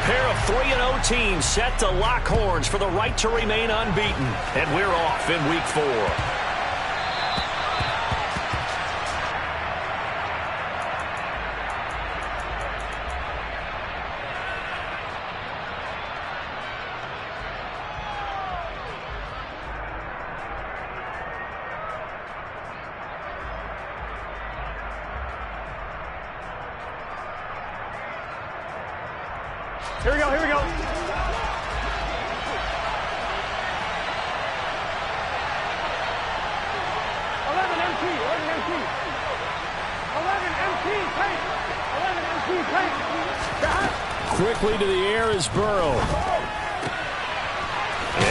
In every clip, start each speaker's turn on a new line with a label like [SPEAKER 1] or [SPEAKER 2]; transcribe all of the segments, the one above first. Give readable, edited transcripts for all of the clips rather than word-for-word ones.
[SPEAKER 1] pair of 3-0 teams set to lock horns for the right to remain unbeaten. And we're off in Week 4.
[SPEAKER 2] Here we go, here we go. 11 MT, 11 MT. 11 MT, pace. 11 MT, pace.
[SPEAKER 1] Quickly to the air is Burrow.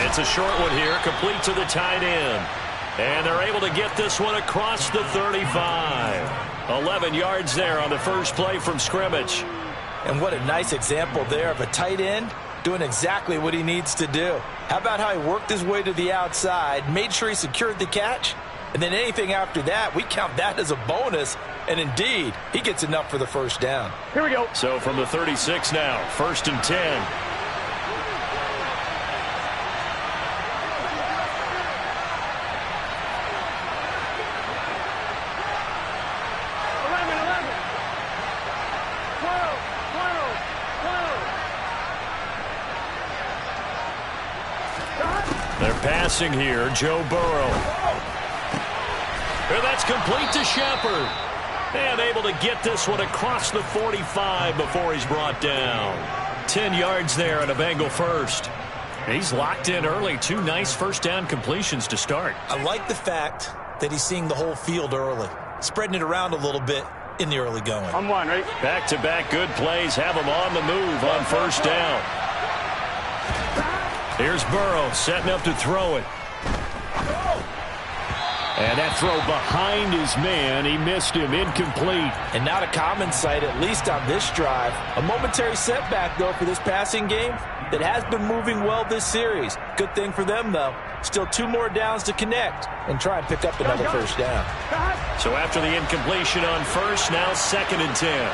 [SPEAKER 1] It's a short one here, complete to the tight end. And they're able to get this one across the 35. 11 yards there on the first play from scrimmage.
[SPEAKER 3] And what a nice example there of a tight end doing exactly what he needs to do. How about how he worked his way to the outside, made sure he secured the catch, and then anything after that, we count that as a bonus. And indeed, he gets enough for the first down.
[SPEAKER 2] Here we go.
[SPEAKER 1] So from the 36 now, 1st and 10. Passing here, Joe Burrow. And that's complete to Shepard. And able to get this one across the 45 before he's brought down. 10 yards there and a Bengal first. He's locked in early. 2 nice first down completions to start.
[SPEAKER 3] I like the fact that he's seeing the whole field early, spreading it around a little bit in the early going.
[SPEAKER 2] On one, right?
[SPEAKER 1] Back-to-back good plays have him on the move on first down. Here's Burrow setting up to throw it. And that throw behind his man. He missed him. Incomplete.
[SPEAKER 3] And not a common sight, at least on this drive. A momentary setback, though, for this passing game that has been moving well this series. Good thing for them, though. Still 2 more downs to connect and try and pick up another first down.
[SPEAKER 1] So after the incompletion on first, now 2nd and 10.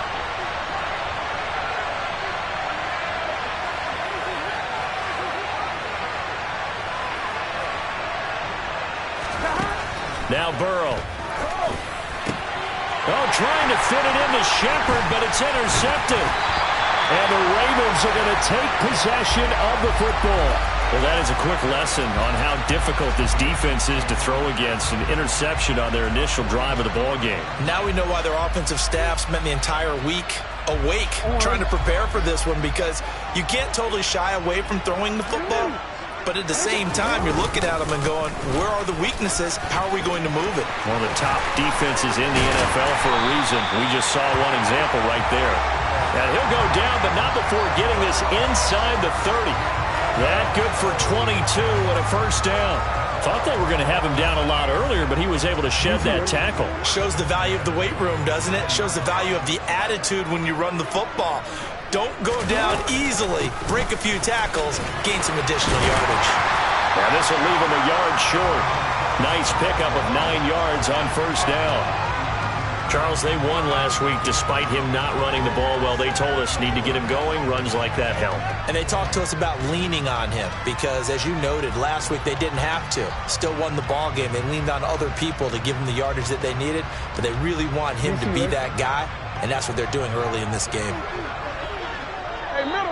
[SPEAKER 1] Now Burrow. Oh, trying to fit it into Shepard, but it's intercepted. And the Ravens are going to take possession of the football. Well, that is a quick lesson on how difficult this defense is to throw against. An interception on their initial drive of the ball game.
[SPEAKER 3] Now we know why their offensive staff spent the entire week awake trying to prepare for this one, because you can't totally shy away from throwing the football. But at the same time, you're looking at them and going, where are the weaknesses? How are we going to move it?
[SPEAKER 1] One of the top defenses in the NFL for a reason. We just saw one example right there. And he'll go down, but not before getting this inside the 30. That good for 22 and a first down. Thought they were going to have him down a lot earlier, but he was able to shed that tackle.
[SPEAKER 3] Shows the value of the weight room, doesn't it? Shows the value of the attitude when you run the football. Don't go down easily. Break a few tackles. Gain some additional yardage.
[SPEAKER 1] Now this will leave him a yard short. Nice pickup of 9 yards on first down. Charles, they won last week despite him not running the ball well. They told us need to get him going. Runs like that help.
[SPEAKER 3] And they talked to us about leaning on him because, as you noted, last week they didn't have to. Still won the ball game. They leaned on other people to give them the yardage that they needed, but they really want him to be that guy, and that's what they're doing early in this game.
[SPEAKER 2] Hey, middle.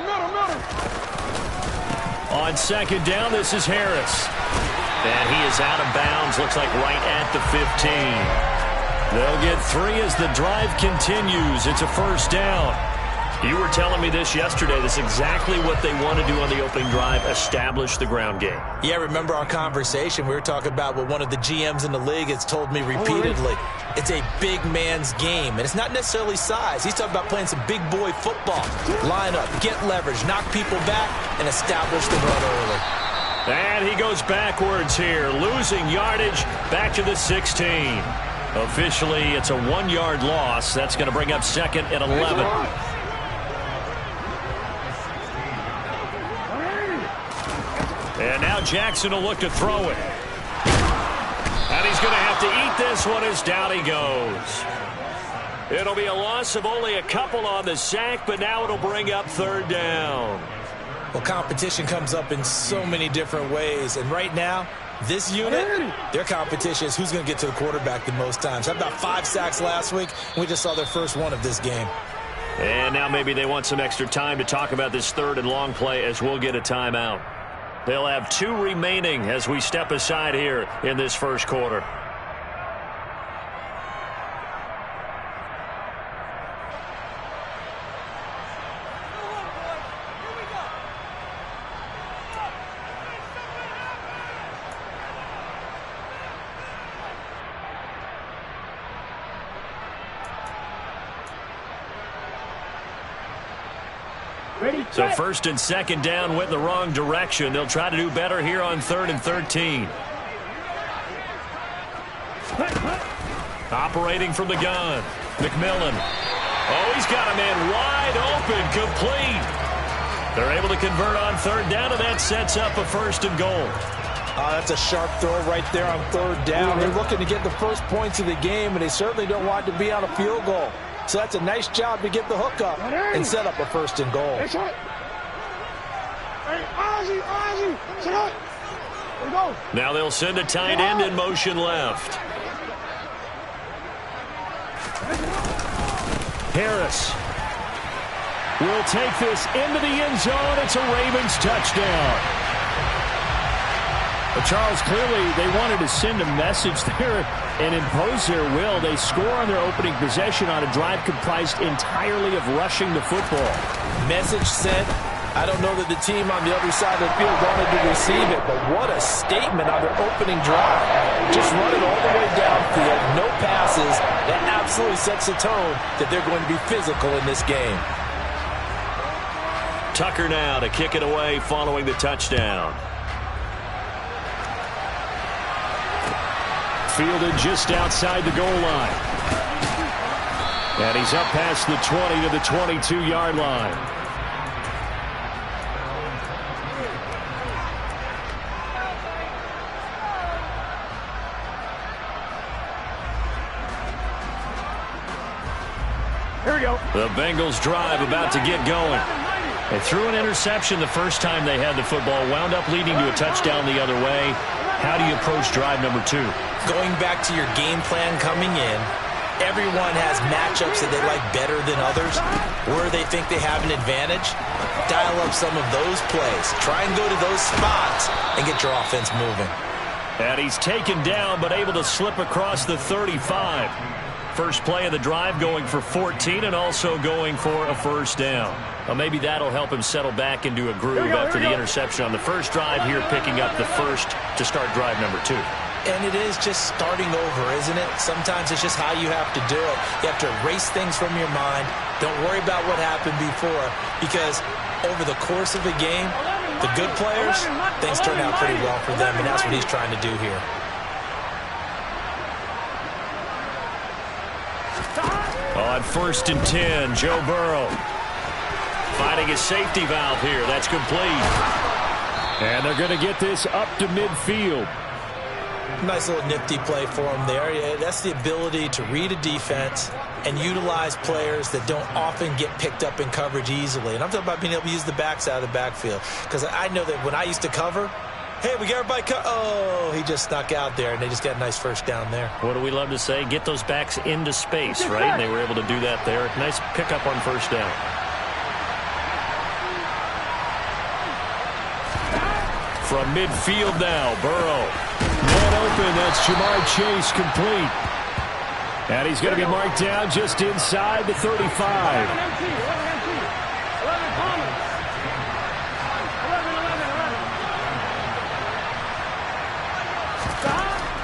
[SPEAKER 1] On second down, this is Harris. And he is out of bounds, looks like right at the 15. They'll get 3 as the drive continues. It's a first down. You were telling me this yesterday. This is exactly what they want to do on the opening drive, establish the ground game.
[SPEAKER 3] Yeah, remember our conversation? We were talking about what one of the GMs in the league has told me repeatedly. It's a big man's game, and it's not necessarily size. He's talking about playing some big boy football. Line up, get leverage, knock people back, and establish the run early.
[SPEAKER 1] And he goes backwards here, losing yardage back to the 16. Officially, it's a 1-yard loss. That's going to bring up 2nd and 11. And now Jackson will look to throw it. And he's going to have to eat this one as down he goes. It'll be a loss of only a couple on the sack, but now it'll bring up third down.
[SPEAKER 3] Well, competition comes up in so many different ways, and right now, this unit, their competition is who's going to get to the quarterback the most times. Had about 5 sacks last week, and we just saw their first one of this game.
[SPEAKER 1] And now maybe they want some extra time to talk about this third and long play as we'll get a timeout. They'll have 2 remaining as we step aside here in this first quarter. So first and second down went in the wrong direction. They'll try to do better here on 3rd and 13. Operating from the gun. McMillan. Oh, he's got a man wide open, complete. They're able to convert on 3rd down, and that sets up a 1st and goal.
[SPEAKER 3] That's a sharp throw right there on 3rd down. They're looking to get the first points of the game, and they certainly don't want to be on a field goal. So that's a nice job to get the hook up and set up a 1st and goal.
[SPEAKER 1] Now they'll send a tight end in motion left. Harris will take this into the end zone. It's a Ravens touchdown.
[SPEAKER 4] But Charles, clearly they wanted to send a message there and impose their will. They score on their opening possession on a drive comprised entirely of rushing the football.
[SPEAKER 3] Message sent. I don't know that the team on the other side of the field wanted to receive it, but what a statement on their opening drive. Just running all the way downfield, no passes. That absolutely sets the tone that they're going to be physical in this game.
[SPEAKER 1] Tucker now to kick it away following the touchdown. Fielded just outside the goal line. And he's up past the 20 to the 22-yard line.
[SPEAKER 2] Here we go.
[SPEAKER 1] The Bengals drive about to get going. They threw an interception the first time they had the football, wound up leading to a touchdown the other way. How do you approach drive number 2?
[SPEAKER 3] Going back to your game plan coming in, everyone has matchups that they like better than others. Where they think they have an advantage, dial up some of those plays. Try and go to those spots and get your offense moving.
[SPEAKER 1] And he's taken down but able to slip across the 35. First play of the drive going for 14 and also going for a 1st down. Well, maybe that'll help him settle back into a groove after the interception on the first drive here, picking up the first to start drive number 2.
[SPEAKER 3] And it is just starting over, isn't it? Sometimes it's just how you have to do it. You have to erase things from your mind. Don't worry about what happened before, because over the course of a game, the good players, things turn out pretty well for them, and that's what he's trying to do here.
[SPEAKER 1] On 1st and 10, Joe Burrow finding a safety valve here. That's complete.
[SPEAKER 4] And they're going to get this up to midfield.
[SPEAKER 3] Nice little nifty play for him there. Yeah, that's the ability to read a defense and utilize players that don't often get picked up in coverage easily. And I'm talking about being able to use the backs out of the backfield. Because I know that when I used to cover, hey, we got everybody oh, he just snuck out there, and they just got a nice 1st down there.
[SPEAKER 1] What do we love to say? Get those backs into space, right? And they were able to do that there. Nice pickup on 1st down. From midfield now, Burrow. Man open, that's Jamar Chase complete. And he's going to be marked down just inside the 35.
[SPEAKER 2] 11 Thomas.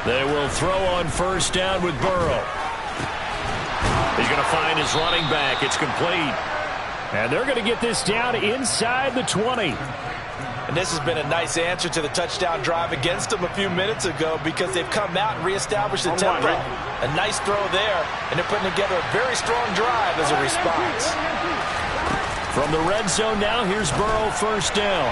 [SPEAKER 2] 11.
[SPEAKER 1] They will throw on 1st down with Burrow. He's going to find his running back. It's complete.
[SPEAKER 4] And they're going to get this down inside the 20.
[SPEAKER 3] And this has been a nice answer to the touchdown drive against them a few minutes ago, because they've come out and reestablished the tempo. A nice throw there, and they're putting together a very strong drive as a response.
[SPEAKER 1] From the red zone now, here's Burrow, first down.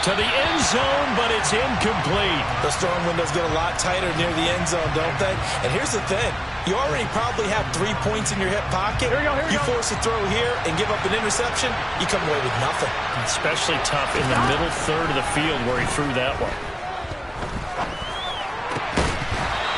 [SPEAKER 1] To the end zone, but it's incomplete.
[SPEAKER 3] The throwing windows get a lot tighter near the end zone, don't they? And here's the thing. You already probably have 3 points in your hip pocket.
[SPEAKER 2] Here we go.
[SPEAKER 3] You force a throw here and give up an interception, you come away with nothing.
[SPEAKER 4] Especially tough in the middle third of the field where he threw that one.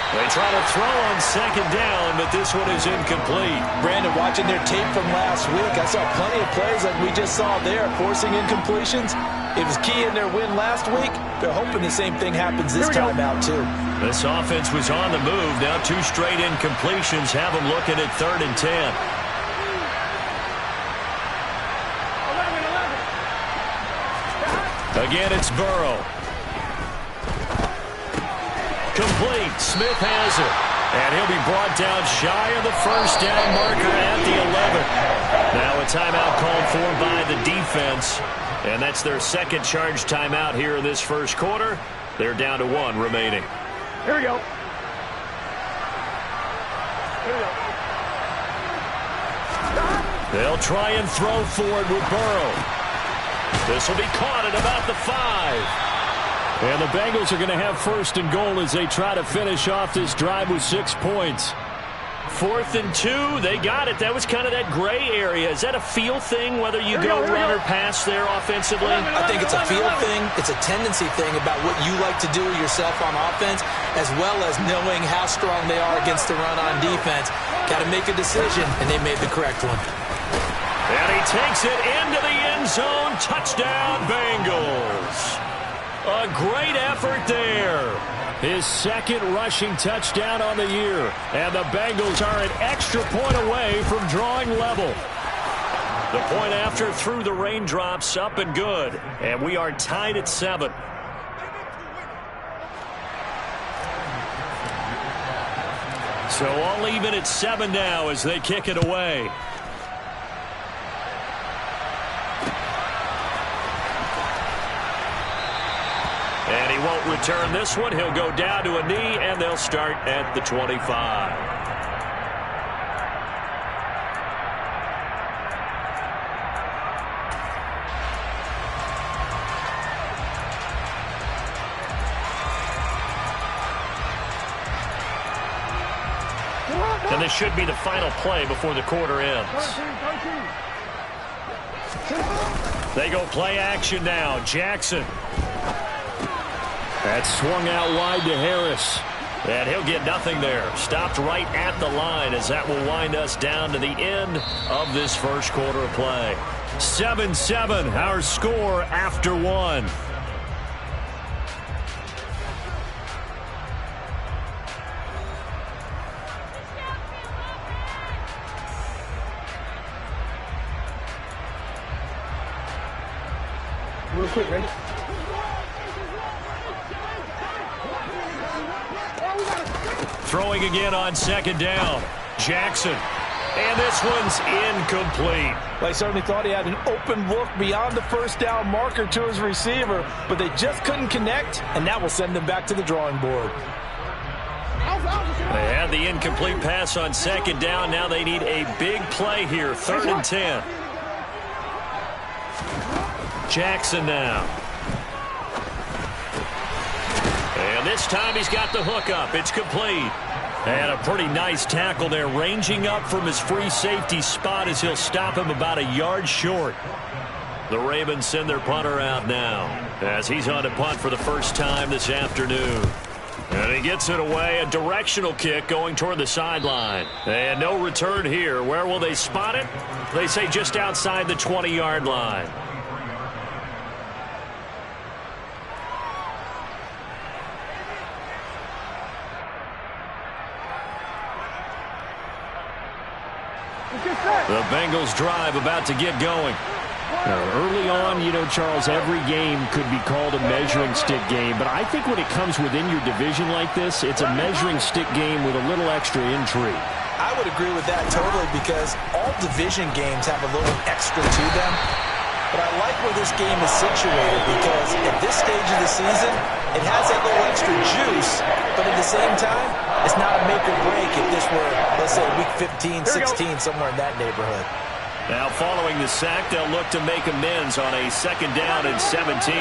[SPEAKER 1] They try to throw on second down, but this one is incomplete.
[SPEAKER 3] Brandon, watching their tape from last week, I saw plenty of plays like we just saw there, forcing incompletions. It was key in their win last week. They're hoping the same thing happens this time out, too.
[SPEAKER 1] This offense was on the move. Now 2 straight incompletions have them looking at 3rd and 10.
[SPEAKER 2] 11.
[SPEAKER 1] Again, it's Burrow. Complete. Smith has it. And he'll be brought down shy of the first down marker at the 11. Now a timeout called for by the defense. And that's their second charge timeout here in this first quarter. They're down to 1 remaining.
[SPEAKER 2] Here we go. Here we go.
[SPEAKER 1] They'll try and throw forward with Burrow. This will be caught at about the 5.
[SPEAKER 4] And the Bengals are going to have first and goal as they try to finish off this drive with 6 points.
[SPEAKER 1] 4th and 2. They got it. That was kind of that gray area. Is that a feel thing, whether you go run or pass there offensively?
[SPEAKER 3] I think it's a feel thing. It's a tendency thing about what you like to do yourself on offense, as well as knowing how strong they are against the run on defense. Got to make a decision, and they made the correct one.
[SPEAKER 1] And he takes it into the end zone. Touchdown, Bengals. A great effort there.
[SPEAKER 4] His second rushing touchdown on the year. And the Bengals are an extra point away from drawing level.
[SPEAKER 1] The point after through the raindrops, up and good. And we are tied at 7. So all even at 7 now as they kick it away. And he won't return this one. He'll go down to a knee, and they'll start at the 25. And this should be the final play before the quarter ends. They go play action now. Jackson.
[SPEAKER 4] That's swung out wide to Harris.
[SPEAKER 1] And he'll get nothing there. Stopped right at the line as that will wind us down to the end of this first quarter of play. 7-7, our score after 1.
[SPEAKER 2] Real quick, ready?
[SPEAKER 1] Throwing again on second down. Jackson. And this one's incomplete.
[SPEAKER 3] They certainly thought he had an open look beyond the first down marker to his receiver, but they just couldn't connect, and that will send them back to the drawing board.
[SPEAKER 1] They had the incomplete pass on second down. Now they need a big play here. 3rd and 10. Jackson now. And this time he's got the hook up. It's complete. And a pretty nice tackle there, ranging up from his free safety spot as he'll stop him about a yard short. The Ravens send their punter out now as he's on to punt for the first time this afternoon. And he gets it away, a directional kick going toward the sideline. And no return here. Where will they spot it? They say just outside the 20-yard line. The Bengals drive about to get going.
[SPEAKER 4] Early on, you know, Charles, every game could be called a measuring stick game. But I think when it comes within your division like this, it's a measuring stick game with a little extra intrigue.
[SPEAKER 3] I would agree with that totally because all division games have a little extra to them. But I like where this game is situated because at this stage of the season, it has that little extra juice, but at the same time, it's not a make or break if this were, let's say, week 15, 16, somewhere in that neighborhood.
[SPEAKER 1] Now following the sack, they'll look to make amends on a 2nd down and 17.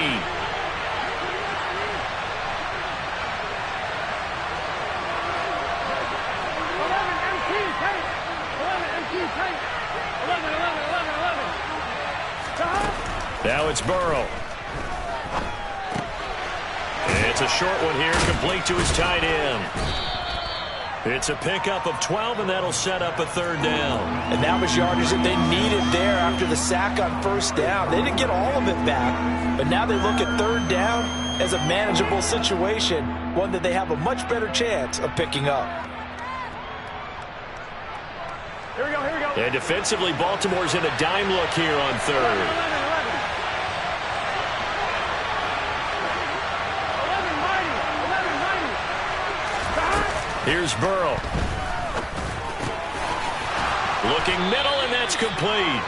[SPEAKER 1] Now it's Burrow. It's a short one here, complete to his tight end. It's a pickup of 12, and that'll set up a 3rd down.
[SPEAKER 3] And that was yardage that they needed there after the sack on 1st down. They didn't get all of it back, but now they look at 3rd down as a manageable situation, one that they have a much better chance of picking up.
[SPEAKER 2] Here we go, here we go.
[SPEAKER 1] And defensively, Baltimore's in a dime look here on 3rd. Here's Burrow. Looking middle, and that's complete.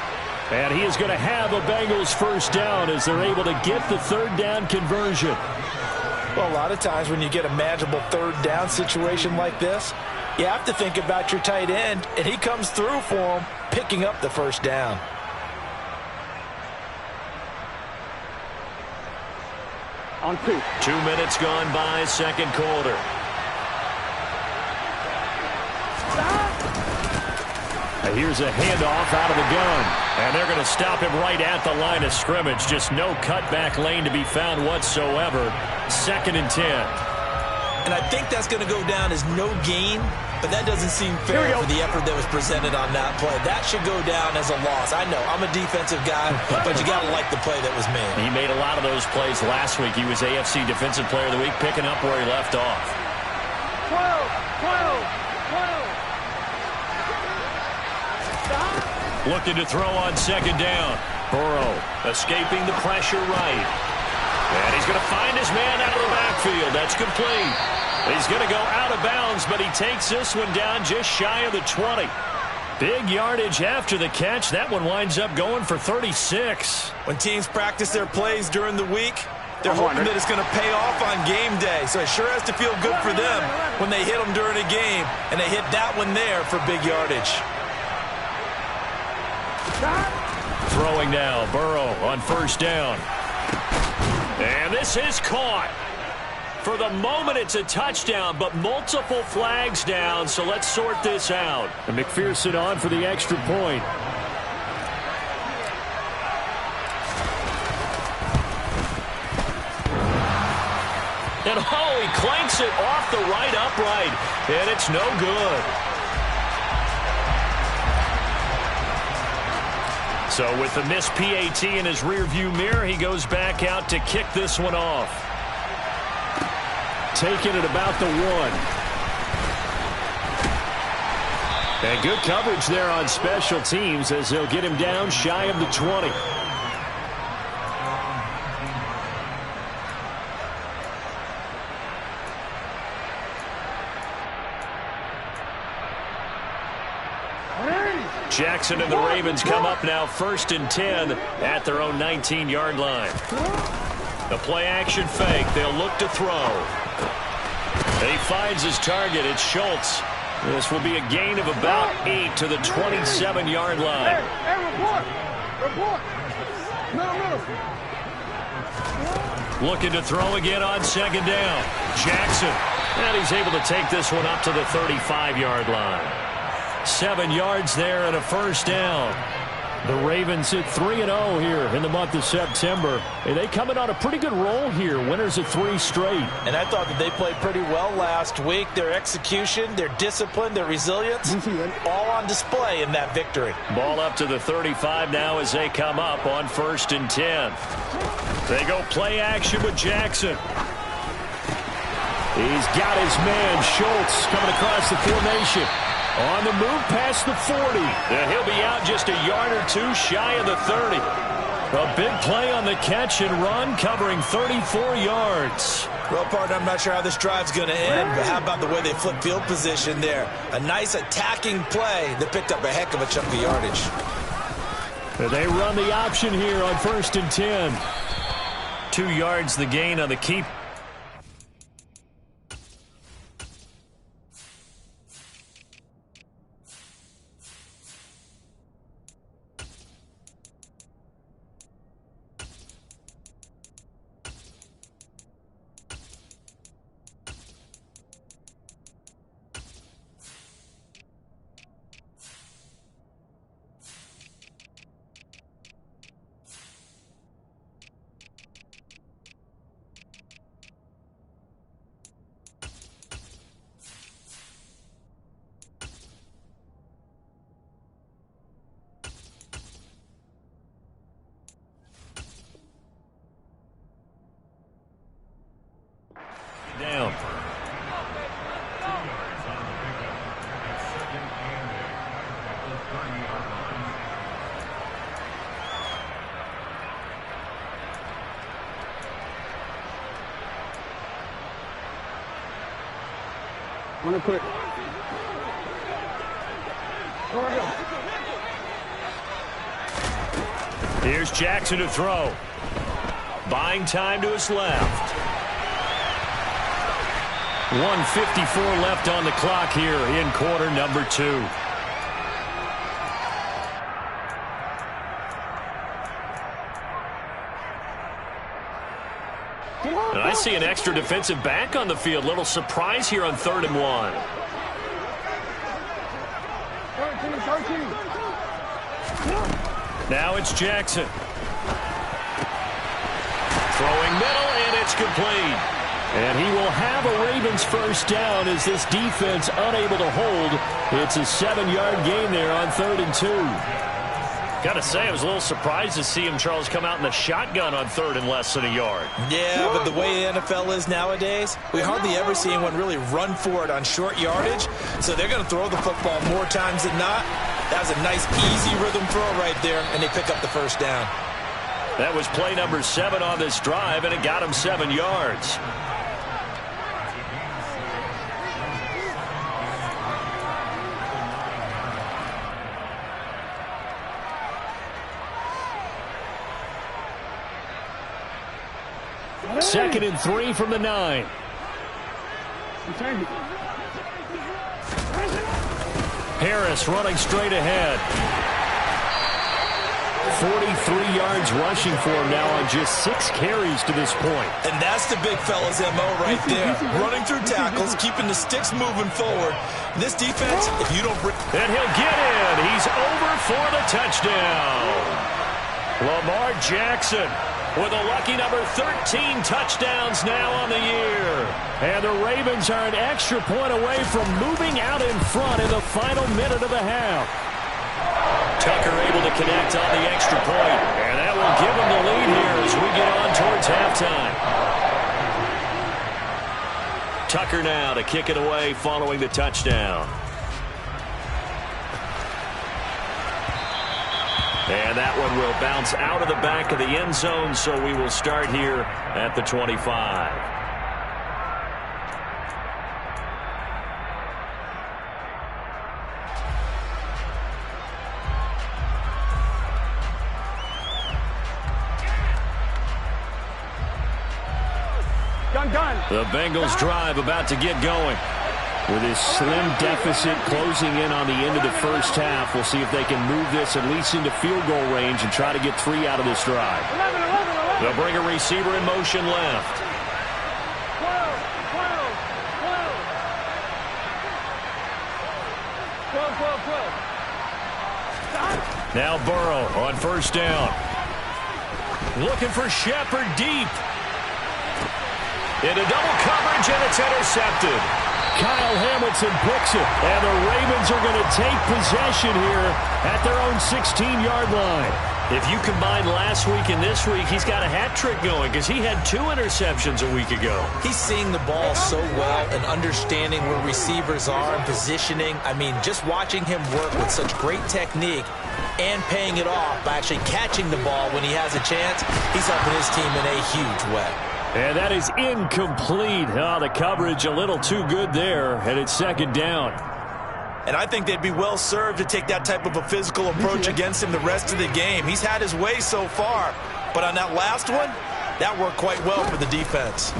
[SPEAKER 4] And he is going to have a Bengals 1st down as they're able to get the 3rd down conversion.
[SPEAKER 3] Well, a lot of times when you get a manageable 3rd down situation like this, you have to think about your tight end, and he comes through for him, picking up the 1st down.
[SPEAKER 2] On 2.
[SPEAKER 1] 2 minutes gone by, 2nd quarter.
[SPEAKER 4] Here's a handoff out of the gun. And they're going to stop him right at the line of scrimmage. Just no cutback lane to be found whatsoever. 2nd and 10.
[SPEAKER 3] And I think that's going to go down as no gain, but that doesn't seem fair for the effort that was presented on that play. That should go down as a loss. I know, I'm a defensive guy, but you got to like the play that was made.
[SPEAKER 1] He made a lot of those plays last week. He was AFC Defensive Player of the Week, picking up where he left off.
[SPEAKER 2] 12.
[SPEAKER 1] Looking to throw on 2nd down. Burrow escaping the pressure right. And he's going to find his man out of the backfield. That's complete. He's going to go out of bounds, but he takes this one down just shy of the 20. Big yardage after the catch. That one winds up going for 36.
[SPEAKER 3] When teams practice their plays during the week, they're hoping that it's going to pay off on game day. So it sure has to feel good for them when they hit them during a game, and they hit that one there for big yardage.
[SPEAKER 1] Throwing now, Burrow on 1st down. And this is caught. For the moment, it's a touchdown, but multiple flags down, so let's sort this out.
[SPEAKER 4] And McPherson on for the extra point.
[SPEAKER 1] And oh, he clanks it off the right upright, and it's no good. So with the missed PAT in his rearview mirror, he goes back out to kick this one off.
[SPEAKER 4] Taking it about the 1. And good coverage there on special teams as they'll get him down shy of the 20.
[SPEAKER 1] Jackson and the Ravens come up now 1st and 10 at their own 19-yard line. The play-action fake. They'll look to throw. He finds his target. It's Schultz. This will be a gain of about 8 to the 27-yard line.
[SPEAKER 2] Hey, report. No.
[SPEAKER 1] Looking to throw again on 2nd down. Jackson. And he's able to take this one up to the 35-yard line. 7 yards there and a 1st down.
[SPEAKER 4] The Ravens hit 3-0 here in the month of September. And they come in on a pretty good roll here. Winners of 3 straight.
[SPEAKER 3] And I thought that they played pretty well last week. Their execution, their discipline, their resilience, all on display in that victory.
[SPEAKER 1] Ball up to the 35 now as they come up on 1st and 10. They go play action with Jackson.
[SPEAKER 4] He's got his man, Schultz, coming across the formation. On the move past the 40.
[SPEAKER 1] And he'll be out just a yard or 2 shy of the 30. A big play on the catch and run, covering 34 yards.
[SPEAKER 3] Well, partner, I'm not sure how this drive's going to end, but how about the way they flip field position there? A nice attacking play that picked up a heck of a chunk of yardage.
[SPEAKER 4] They run the option here on 1st and 10.
[SPEAKER 1] 2 yards the gain on the keep.
[SPEAKER 2] On the quick.
[SPEAKER 1] Here's Jackson to throw. Buying time to his left. 1:54 left on the clock here in quarter number 2. And I see an extra defensive back on the field. Little surprise here on 3rd and 1.
[SPEAKER 2] 13.
[SPEAKER 1] Now it's Jackson. Throwing middle, and it's complete. And he will have a Ravens first down as this defense unable to hold. It's a 7-yard gain there on 3rd and 2. Got to say, I was a little surprised to see him, Charles, come out in the shotgun on 3rd and less than a yard.
[SPEAKER 3] Yeah, but the way the NFL is nowadays, we hardly ever see anyone really run for it on short yardage. So they're going to throw the football more times than not. That was a nice, easy rhythm throw right there, and they pick up the first down.
[SPEAKER 1] That was play number 7 on this drive, and it got him 7 yards. Second and 3 from the 9. Harris running straight ahead. 43 yards rushing for him now on just 6 carries to this point.
[SPEAKER 3] And that's the big fella's MO right there. Running through tackles, keeping the sticks moving forward. This defense, if you don't bring...
[SPEAKER 1] And he'll get in. He's over for the touchdown. Lamar Jackson with a lucky number 13 touchdowns now on the year. And the Ravens are an extra point away from moving out in front in the final minute of the half. Tucker able to connect on the extra point. And that will give him the lead here as we get on towards halftime. Tucker now to kick it away following the touchdown. And that one will bounce out of the back of the end zone, so we will start here at the 25. The Bengals drive about to get going. With his slim deficit closing in on the end of the first half, we'll see if they can move this at least into field goal range and try to get 3 out of this drive. They'll bring a receiver in motion left. 12. Now Burrow on first down. Looking for Shepard deep. Into double coverage, and it's intercepted. Kyle Hamilton picks it, and the Ravens are going to take possession here at their own 16-yard line. If you combine last week and this week, he's got a hat trick going because he had 2 interceptions a week ago.
[SPEAKER 3] He's seeing the ball so well and understanding where receivers are and positioning. I mean, just watching him work with such great technique and paying it off by actually catching the ball when he has a chance, he's helping his team in a huge way.
[SPEAKER 1] And that is incomplete. Oh, the coverage a little too good there, and it's second down.
[SPEAKER 3] And I think they'd be well served to take that type of a physical approach against him the rest of the game. He's had his way so far, but on that last one, that worked quite well for the defense.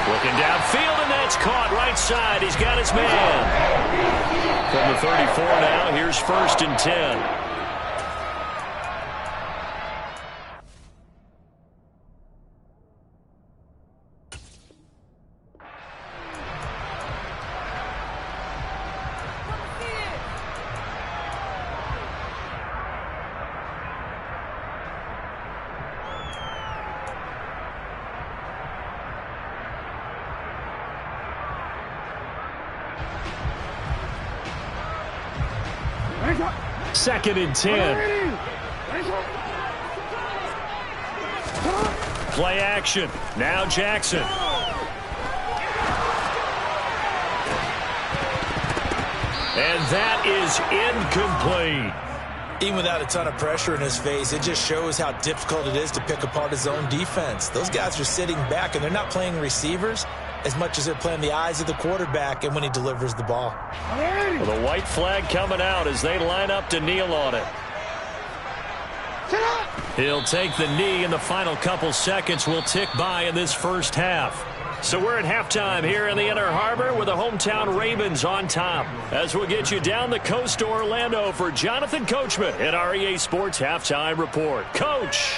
[SPEAKER 1] Looking downfield, and that's caught right side. He's got his man. From the 34 now, here's 1st and 10. Second and 10. Play action. Now Jackson. And that is incomplete.
[SPEAKER 3] Even without a ton of pressure in his face, it just shows how difficult it is to pick apart his own defense. Those guys are sitting back, and they're not playing receivers. as much as they're playing the eyes of the quarterback and when he delivers the ball.
[SPEAKER 1] Well, the white flag coming out as they line up to kneel on it. He'll take the knee, and the final couple seconds will tick by in this first half. So we're at halftime here in the Inner Harbor with the hometown Ravens on top. As we'll get you down the coast to Orlando for Jonathan Coachman at our EA Sports Halftime Report. Coach.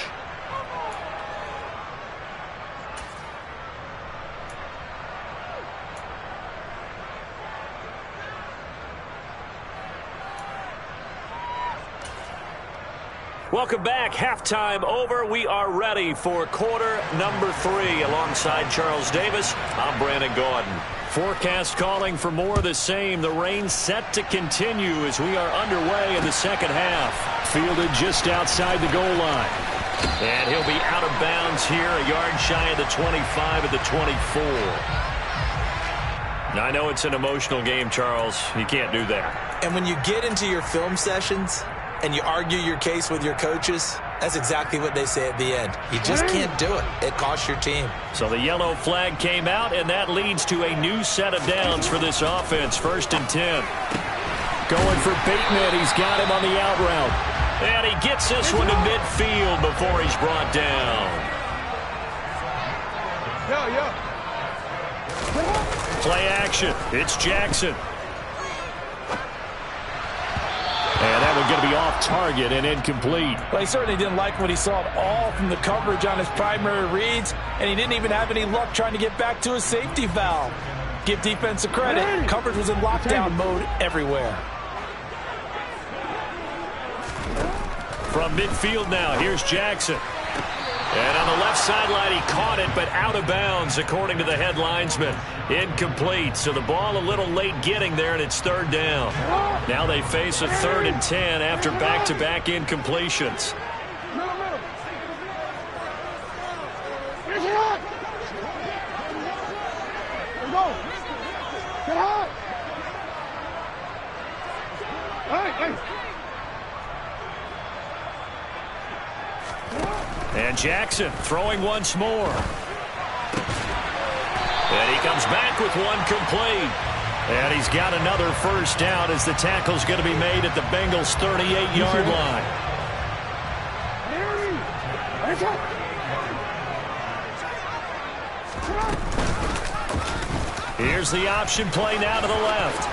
[SPEAKER 1] Welcome back. Halftime over. We are ready for quarter number 3. Alongside Charles Davis, I'm Brandon Gaudin. Forecast calling for more of the same. The rain set to continue as we are underway in the second half. Fielded just outside the goal line. And he'll be out of bounds here, a yard shy of the 25 at the 24. Now, I know it's an emotional game, Charles. You can't do that.
[SPEAKER 3] And when you get into your film sessions and you argue your case with your coaches, that's exactly what they say at the end. You just can't do it. It costs your team.
[SPEAKER 1] So the yellow flag came out, and that leads to a new set of downs for this offense. 1st and 10. Going for Bateman. He's got him on the out route. And he gets this one to midfield before he's brought down. Play action. It's Jackson. And that one's going to be off target and incomplete.
[SPEAKER 3] Well, he certainly didn't like what he saw at all from the coverage on his primary reads, and he didn't even have any luck trying to get back to his safety valve. Give defense a credit. Coverage was in lockdown mode everywhere.
[SPEAKER 1] From midfield now, here's Jackson. And on the left sideline, he caught it, but out of bounds, according to the head linesman. Incomplete. So the ball a little late getting there, and it's 3rd down. Now they face a 3rd and 10 after back-to-back incompletions. And Jackson throwing once more. And he comes back with one complete. And he's got another first down as the tackle's going to be made at the Bengals' 38-yard line. Here's the option play now to the left.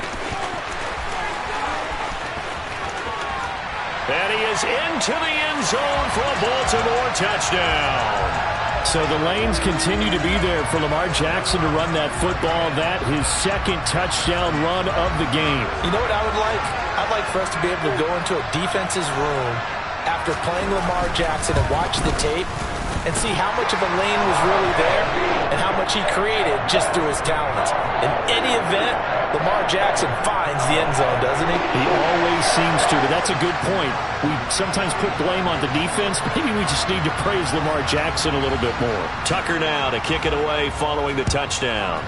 [SPEAKER 1] And he is into the end zone for a Baltimore touchdown. So the lanes continue to be there for Lamar Jackson to run that football. That his 2nd touchdown run of the game.
[SPEAKER 3] You know what I would like? I'd like for us to be able to go into a defense's room after playing Lamar Jackson and watch the tape and see how much of a lane was really there and how much he created just through his talent. In any event, Lamar Jackson finds the end zone, doesn't he?
[SPEAKER 4] He always seems to, but that's a good point. We sometimes put blame on the defense. Maybe we just need to praise Lamar Jackson a little bit more.
[SPEAKER 1] Tucker now to kick it away following the touchdown.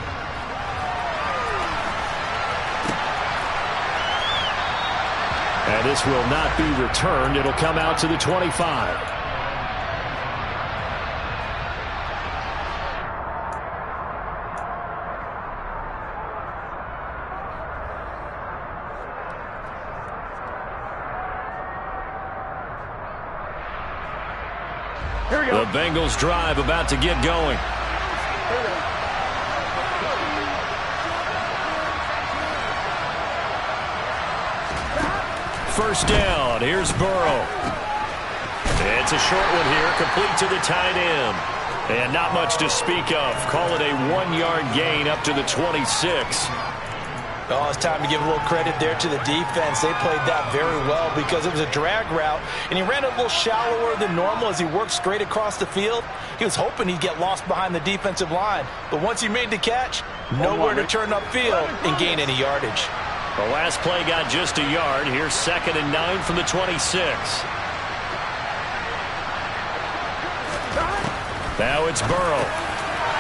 [SPEAKER 1] And this will not be returned. It'll come out to the 25. The Bengals drive about to get going. First down. Here's Burrow. It's a short one here, complete to the tight end. And not much to speak of. Call it a 1-yard gain up to the 26.
[SPEAKER 3] Oh, it's time to give a little credit there to the defense. They played that very well because it was a drag route, and he ran it a little shallower than normal as he worked straight across the field. He was hoping he'd get lost behind the defensive line, but once he made the catch, nowhere to turn upfield and gain any yardage.
[SPEAKER 1] The last play got just a yard. Here's 2nd and 9 from the 26. Now it's Burrow.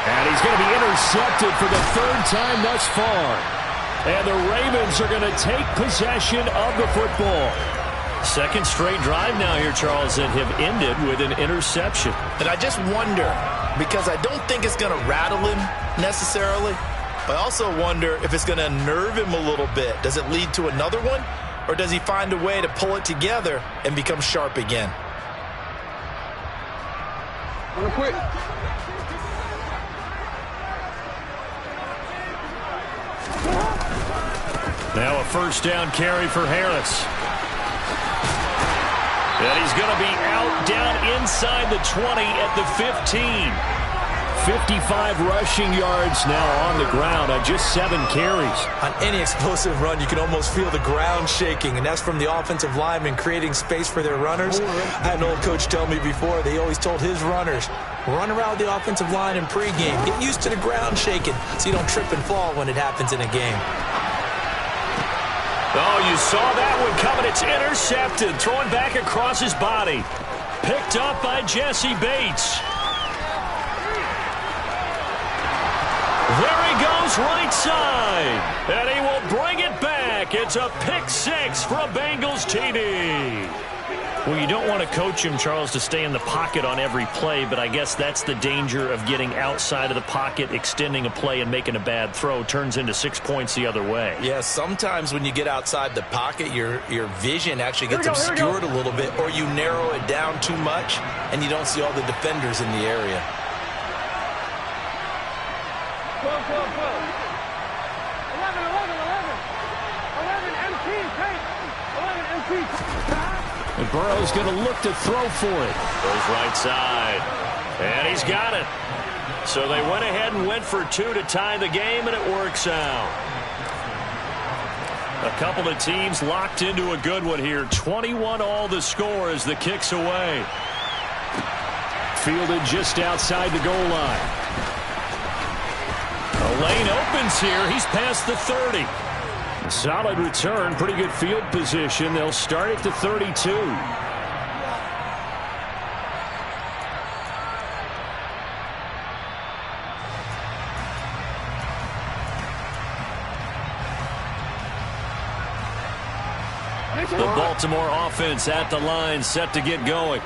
[SPEAKER 1] And he's going to be intercepted for the 3rd time thus far. And the Ravens are going to take possession of the football. Second straight drive now here, Charles, that have ended with an interception.
[SPEAKER 3] And I just wonder, because I don't think it's going to rattle him necessarily, but I also wonder if it's going to unnerve him a little bit. Does it lead to another one, or does he find a way to pull it together and become sharp again?
[SPEAKER 2] Real quick.
[SPEAKER 1] Now a first down carry for Harris. And he's going to be out down inside the 20 at the 15. 55 rushing yards now on the ground on just 7 carries.
[SPEAKER 3] On any explosive run, you can almost feel the ground shaking, and that's from the offensive linemen creating space for their runners. I had an old coach tell me before, they always told his runners, run around the offensive line in pregame. Get used to the ground shaking so you don't trip and fall when it happens in a game.
[SPEAKER 1] Oh, you saw that one coming. It's intercepted. Throwing back across his body. Picked up by Jesse Bates. There he goes right side. And he will bring it back. It's a pick 6 for a Bengals TD. Well, you don't want to coach him, Charles, to stay in the pocket on every play, but I guess that's the danger of getting outside of the pocket, extending a play, and making a bad throw. Turns into 6 points the other way.
[SPEAKER 3] Yeah, sometimes when you get outside the pocket, your vision actually gets obscured a little bit, or you narrow it down too much, and you don't see all the defenders in the area.
[SPEAKER 2] 12, 12, 12. 11, 11, 11. 11 MT, take. 11 MT.
[SPEAKER 4] And Burrow's going to look to throw for it.
[SPEAKER 1] Goes right side. And he's got it. So they went ahead and went for 2 to tie the game, and it works out. A couple of teams locked into a good one here. 21 all the score as the kick's away.
[SPEAKER 4] Fielded just outside the goal line.
[SPEAKER 1] A lane opens here. He's past the 30.
[SPEAKER 4] Solid return, pretty good field position. They'll start it to 32.
[SPEAKER 1] The Baltimore offense at the line, set to get going.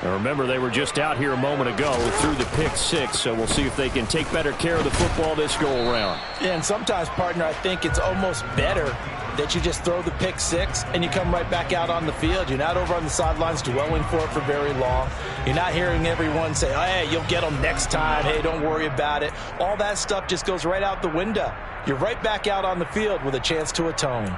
[SPEAKER 4] Now remember, they were just out here a moment ago through the pick 6, so we'll see if they can take better care of the football this go-around.
[SPEAKER 3] Yeah, and sometimes, partner, I think it's almost better that you just throw the pick 6 and you come right back out on the field. You're not over on the sidelines dwelling for it for very long. You're not hearing everyone say, oh, hey, you'll get them next time. Hey, don't worry about it. All that stuff just goes right out the window. You're right back out on the field with a chance to atone.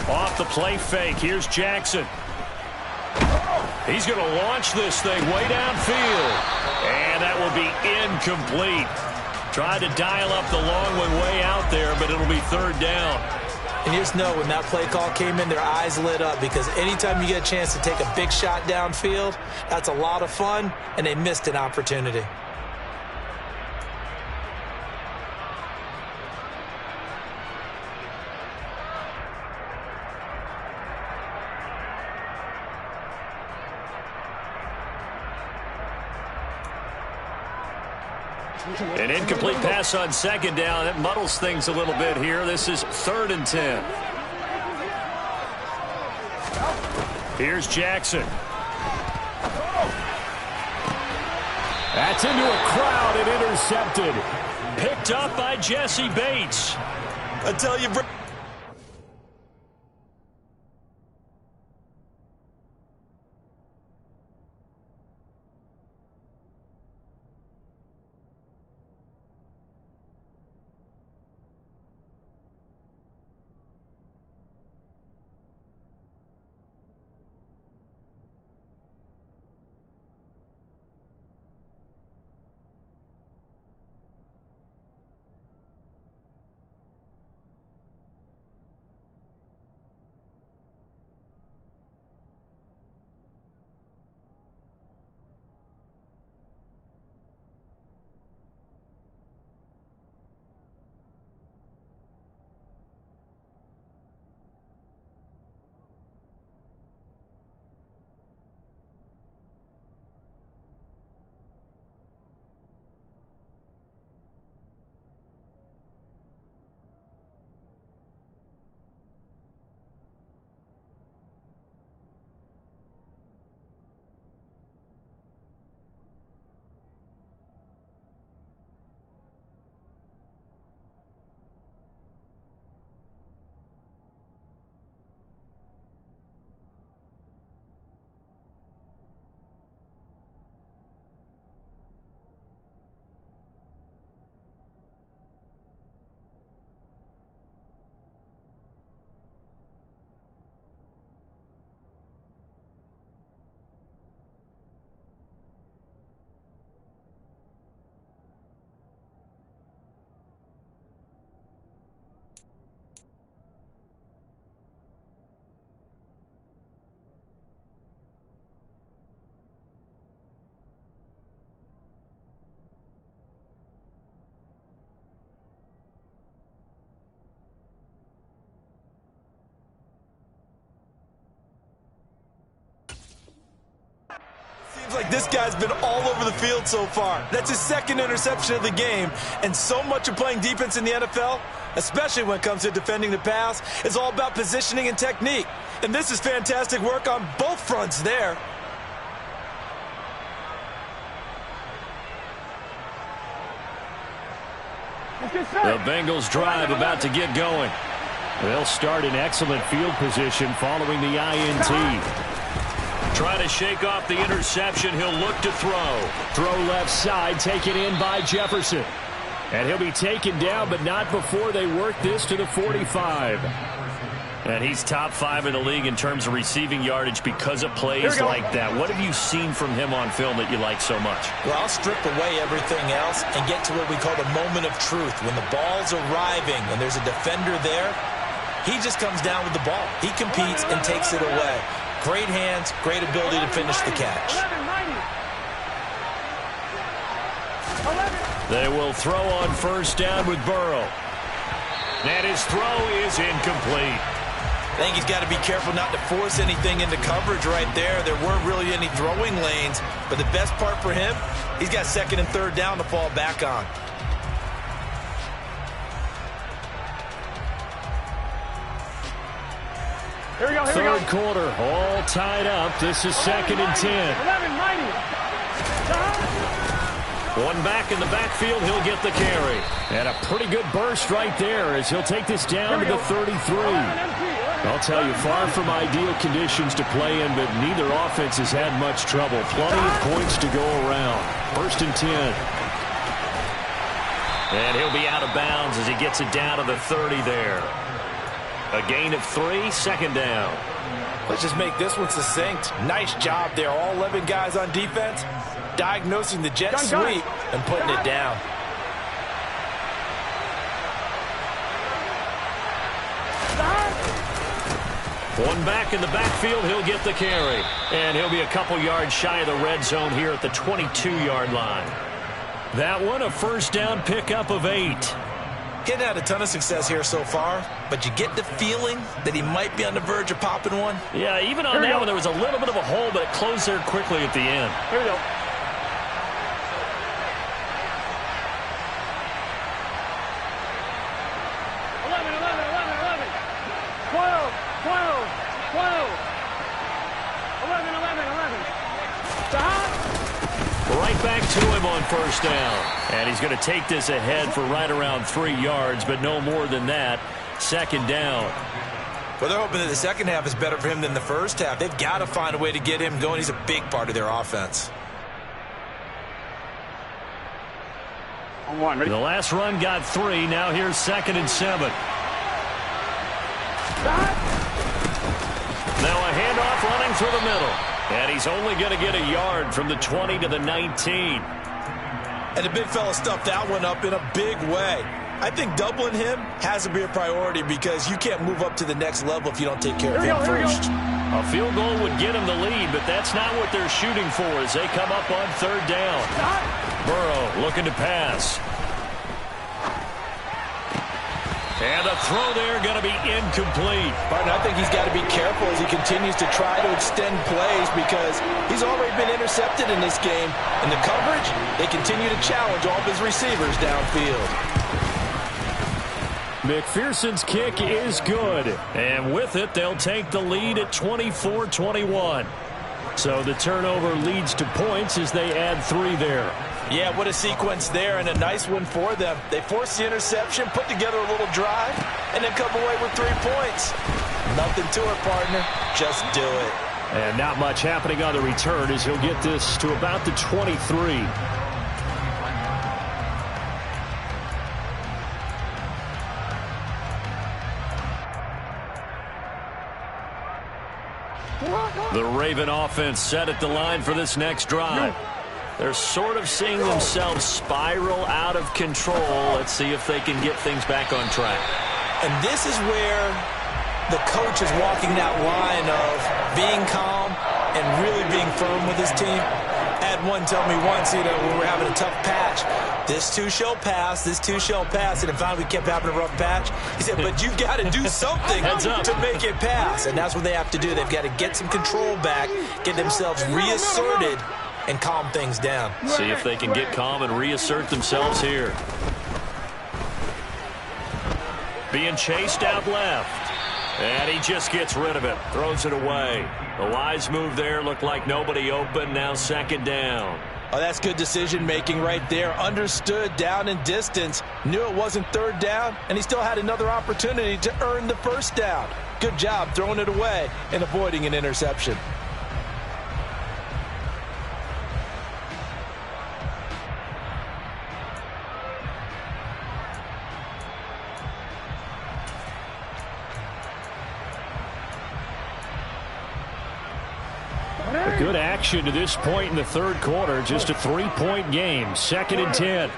[SPEAKER 1] Off the play fake. Here's Jackson. He's going to launch this thing way downfield. And that will be incomplete. Tried to dial up the long one way out there, but it'll be 3rd down.
[SPEAKER 3] And you just know when that play call came in, their eyes lit up, because anytime you get a chance to take a big shot downfield, that's a lot of fun, and they missed an opportunity.
[SPEAKER 1] An incomplete pass on 2nd down. That muddles things a little bit here. This is 3rd and 10. Here's Jackson.
[SPEAKER 4] That's into a crowd and intercepted.
[SPEAKER 1] Picked up by Jesse Bates.
[SPEAKER 3] I tell you, like this guy's been all over the field so far. That's his second interception of the game, and so much of playing defense in the NFL, especially when it comes to defending the pass, is all about positioning and technique. And this is fantastic work on both fronts there.
[SPEAKER 1] The Bengals drive about to get going. They'll start in excellent field position following the INT. Trying to shake off the interception. He'll look to throw. Throw left side, taken in by Jefferson. And he'll be taken down, but not before they work this to the 45. And he's top 5 in the league in terms of receiving yardage because of plays like that. What have you seen from him on film that you like so much?
[SPEAKER 3] Well, I'll strip away everything else and get to what we call the moment of truth. When the ball's arriving and there's a defender there, he just comes down with the ball. He competes and takes it away. Great hands, great ability to finish the catch.
[SPEAKER 1] They will throw on first down with Burrow. And his throw is incomplete.
[SPEAKER 3] I think he's got to be careful not to force anything into coverage right there. There weren't really any throwing lanes, but the best part for him, he's got second and third down to fall back on.
[SPEAKER 2] Here we go,
[SPEAKER 1] Third quarter, all tied up. This is 2nd and 10.
[SPEAKER 2] 11, mighty.
[SPEAKER 1] One back in the backfield, he'll get the carry. And a pretty good burst right there as he'll take this down to the 33. I'll tell you, far from ideal conditions to play in, but neither offense has had much trouble. Plenty of points to go around. 1st and 10. And he'll be out of bounds as he gets it down to the 30 there. A gain of 3, 2nd down.
[SPEAKER 3] Let's just make this one succinct. Nice job there. All 11 guys on defense diagnosing the jet sweep and putting it down.
[SPEAKER 1] One back in the backfield, he'll get the carry. And he'll be a couple yards shy of the red zone here at the 22-yard line. That one, a first down pickup of 8.
[SPEAKER 3] He's had a ton of success here so far, but you get the feeling that he might be on the verge of popping one.
[SPEAKER 1] Yeah, even on that one, there was a little bit of a hole, but it closed there quickly at the end.
[SPEAKER 2] Here we go.
[SPEAKER 1] Right back to him on first down. And he's going to take this ahead for right around 3 yards, but no more than that. 2nd down.
[SPEAKER 3] Well, they're hoping that the second half is better for him than the first half. They've got to find a way to get him going. He's a big part of their offense.
[SPEAKER 2] On one, ready?
[SPEAKER 1] The last run got 3. Now here's 2nd and 7. Now a handoff running through the middle. And he's only going to get a yard from the 20 to the 19.
[SPEAKER 3] And the big fella stuffed that one up in a big way. I think doubling him has to be a priority because you can't move up to the next level if you don't take care of him first.
[SPEAKER 1] A field goal would get him the lead, but that's not what they're shooting for as they come up on 3rd down. Burrow looking to pass. And the throw there going to be incomplete.
[SPEAKER 3] Martin, I think he's got to be careful as he continues to try to extend plays because he's already been intercepted in this game. In the coverage, they continue to challenge all of his receivers downfield.
[SPEAKER 1] McPherson's kick is good. And with it, they'll take the lead at 24-21. So the turnover leads to points as they add 3 there.
[SPEAKER 3] Yeah, what a sequence there, and a nice one for them. They forced the interception, put together a little drive, and then come away with 3 points. Nothing to it, partner. Just do it.
[SPEAKER 1] And not much happening on the return as he'll get this to about the 23. The Raven offense set at the line for this next drive. They're sort of seeing themselves spiral out of control. Let's see if they can get things back on track.
[SPEAKER 3] And this is where the coach is walking that line of being calm and really being firm with his team. I had one tell me once, when we were having a tough patch, this too shall pass, this too shall pass. And then finally we kept having a rough patch. He said, but you've got to do something to make it pass. And that's what they have to do. They've got to get some control back, get themselves reasserted, and calm things down.
[SPEAKER 1] See if they can get calm and reassert themselves here. Being chased out left. And he just gets rid of it. Throws it away. The wise move there. Looked like nobody open. Now second down.
[SPEAKER 3] Oh, that's good decision-making right there. Understood down and distance. Knew it wasn't third down, and he still had another opportunity to earn the first down. Good job throwing it away and avoiding an interception.
[SPEAKER 4] A good action to this point in the third quarter. Just a 3-point game. 2nd and 10.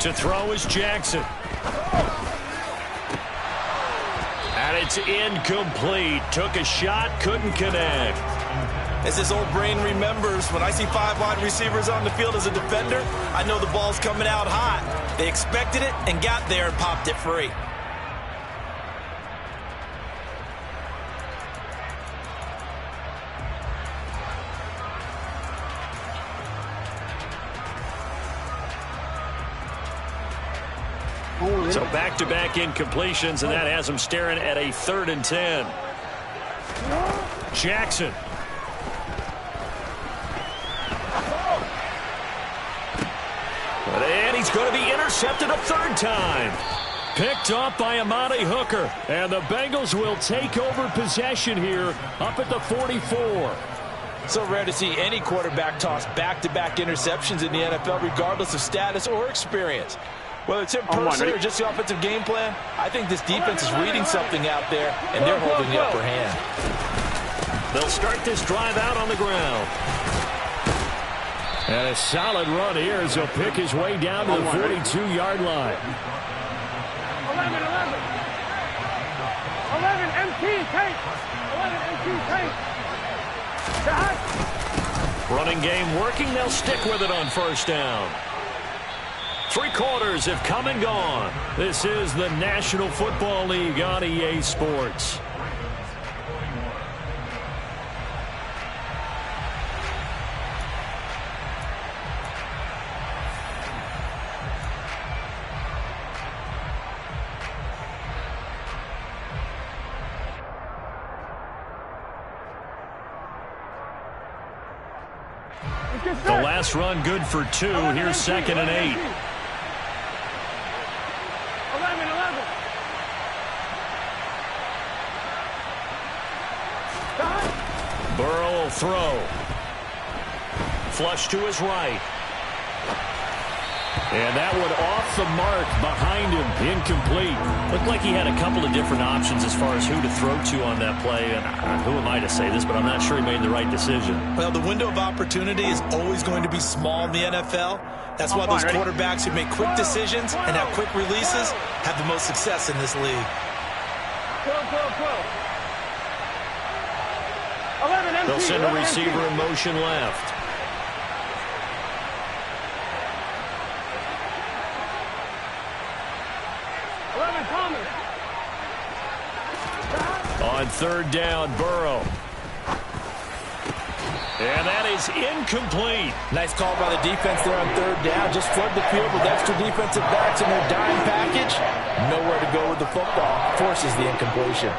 [SPEAKER 1] To throw is Jackson. And it's incomplete. Took a shot, couldn't connect.
[SPEAKER 3] As his old brain remembers, when I see 5 wide receivers on the field as a defender, I know the ball's coming out hot. They expected it and got there and popped it free.
[SPEAKER 1] So back-to-back incompletions, and that has him staring at a 3rd and 10. Jackson. And he's going to be intercepted a 3rd time. Picked off by Amani Hooker.
[SPEAKER 4] And the Bengals will take over possession here up at the 44.
[SPEAKER 3] So rare to see any quarterback toss back-to-back interceptions in the NFL, regardless of status or experience. Whether it's him personally or just the offensive game plan, I think this defense is reading something out there, and they're holding the upper hand.
[SPEAKER 1] They'll start this drive out on the ground.
[SPEAKER 4] And a solid run here as he'll pick his way down to the 42-yard line.
[SPEAKER 2] 11, 11, MT, take. 11, MT, take.
[SPEAKER 1] Running game working. They'll stick with it on 1st down. 3 quarters have come and gone. This is the National Football League on EA Sports. The last run good for 2. Here's 2nd and 8.
[SPEAKER 2] 11, 11.
[SPEAKER 1] Burrow will throw. Flush to his right.
[SPEAKER 4] And that one off the mark behind him. Incomplete.
[SPEAKER 1] Looked like he had a couple of different options as far as who to throw to on that play. And who am I to say this, but I'm not sure he made the right decision.
[SPEAKER 3] Well, the window of opportunity is always going to be small in the NFL. That's why those quarterbacks who make quick decisions and have quick releases have the most success in this league.
[SPEAKER 2] 11, MT,
[SPEAKER 1] They'll send a
[SPEAKER 2] 11,
[SPEAKER 1] receiver
[SPEAKER 2] MT.
[SPEAKER 1] in motion left. On 3rd down, Burrow. And that is incomplete.
[SPEAKER 3] Nice call by the defense there on 3rd down. Just flood the field with extra defensive backs in their dime package. Nowhere to go with the football. Forces the incompletion.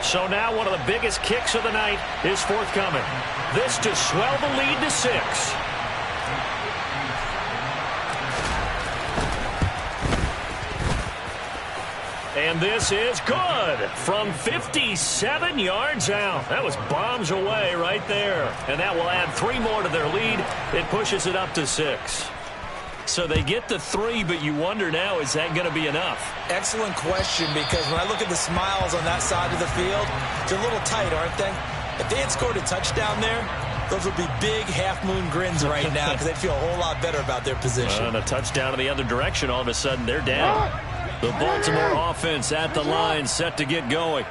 [SPEAKER 1] So now one of the biggest kicks of the night is forthcoming. This to swell the lead to 6. And this is good from 57 yards out. That was bombs away right there. And that will add 3 more to their lead. It pushes it up to 6. So they get the 3, but you wonder now, is that going to be enough?
[SPEAKER 3] Excellent question, because when I look at the smiles on that side of the field, they're a little tight, aren't they? If they had scored a touchdown there, those would be big half-moon grins right now because they'd feel a whole lot better about their position.
[SPEAKER 1] And a touchdown in the other direction, all of a sudden they're down. The Baltimore offense at the line, set to get going.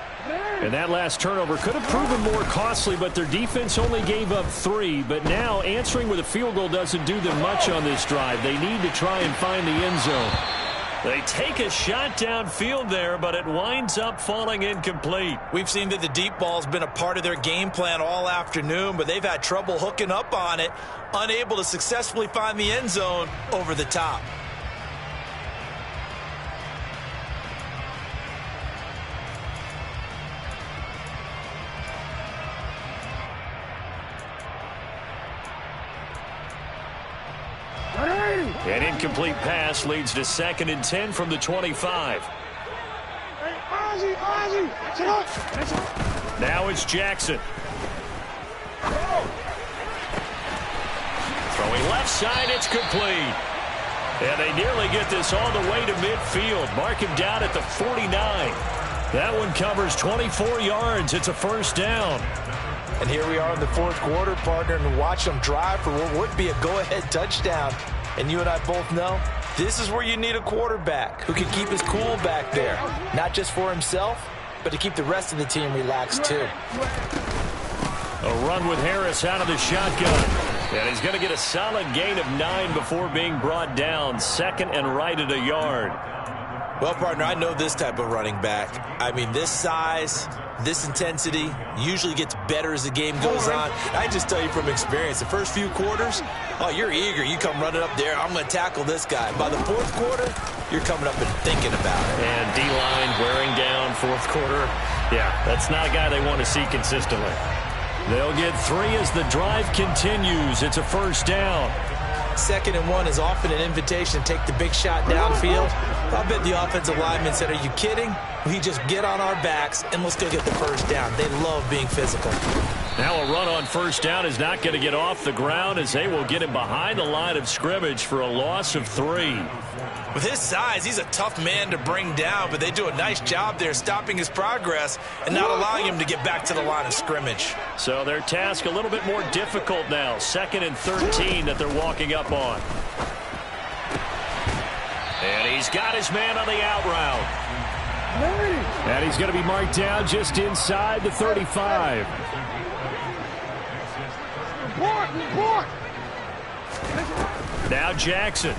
[SPEAKER 4] And that last turnover could have proven more costly, but their defense only gave up 3. But now answering with a field goal doesn't do them much on this drive. They need to try and find the end zone.
[SPEAKER 1] They take a shot downfield there, but it winds up falling incomplete.
[SPEAKER 3] We've seen that the deep ball's been a part of their game plan all afternoon, but they've had trouble hooking up on it, unable to successfully find the end zone over the top.
[SPEAKER 1] An incomplete pass leads to 2nd and 10 from the 25. Now it's Jackson. Throwing left side, it's complete. And they nearly get this all the way to midfield. Mark him down at the 49. That one covers 24 yards. It's a first down.
[SPEAKER 3] And here we are in the fourth quarter, partner, and watch them drive for what would be a go-ahead touchdown. And you and I both know this is where you need a quarterback who can keep his cool back there, not just for himself, but to keep the rest of the team relaxed too.
[SPEAKER 1] A run with Harris out of the shotgun. And he's going to get a solid gain of 9 before being brought down. 2nd and right at a yard.
[SPEAKER 3] Well, partner, I know this type of running back. I mean, this size, this intensity usually gets better as the game goes on. I just tell you from experience, the first few quarters, oh, you're eager. You come running up there, I'm going to tackle this guy. By the fourth quarter, you're coming up and thinking about it.
[SPEAKER 1] And D-line wearing down fourth quarter. Yeah, that's not a guy they want to see consistently. They'll get 3 as the drive continues. It's a first down.
[SPEAKER 3] 2nd and 1 is often an invitation to take the big shot downfield. I bet the offensive linemen said, are you kidding? We just get on our backs and let's go get the first down. They love being physical.
[SPEAKER 1] Now a run on first down is not going to get off the ground as they will get him behind the line of scrimmage for a loss of 3.
[SPEAKER 3] With his size, he's a tough man to bring down, but they do a nice job there stopping his progress and not allowing him to get back to the line of scrimmage.
[SPEAKER 1] So their task a little bit more difficult now. 2nd and 13 that they're walking up on. And he's got his man on the out route.
[SPEAKER 4] And he's going to be marked down just inside the 35.
[SPEAKER 1] Now Jackson.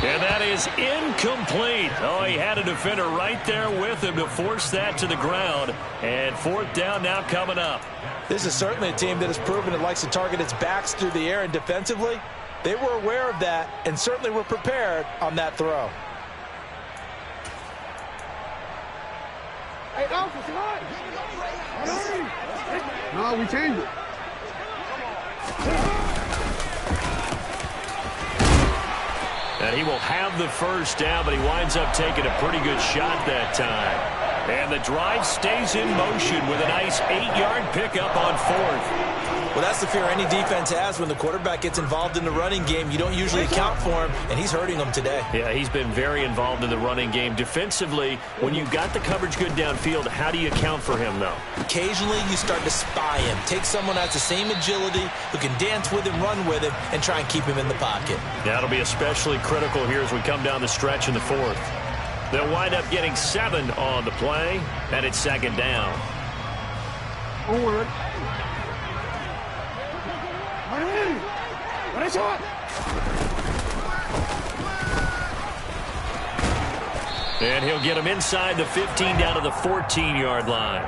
[SPEAKER 1] And that is incomplete. Oh, he had a defender right there with him to force that to the ground. And 4th down now coming up.
[SPEAKER 3] This is certainly a team that has proven it likes to target its backs through the air, and defensively, they were aware of that and certainly were prepared on that throw.
[SPEAKER 2] Hey, no, we changed it.
[SPEAKER 1] And he will have the first down, but he winds up taking a pretty good shot that time. And the drive stays in motion with a nice 8-yard pickup on 4th.
[SPEAKER 3] Well, that's the fear any defense has when the quarterback gets involved in the running game. You don't usually account for him, and he's hurting them today.
[SPEAKER 1] Yeah, he's been very involved in the running game. Defensively, when you've got the coverage good downfield, how do you account for him, though?
[SPEAKER 3] Occasionally, you start to spy him. Take someone that has the same agility, who can dance with him, run with him, and try and keep him in the pocket.
[SPEAKER 1] That'll be especially critical here as we come down the stretch in the 4th. They'll wind up getting 7 on the play, and it's 2nd down.
[SPEAKER 2] Forward.
[SPEAKER 1] And he'll get him inside the 15 down to the 14-yard line.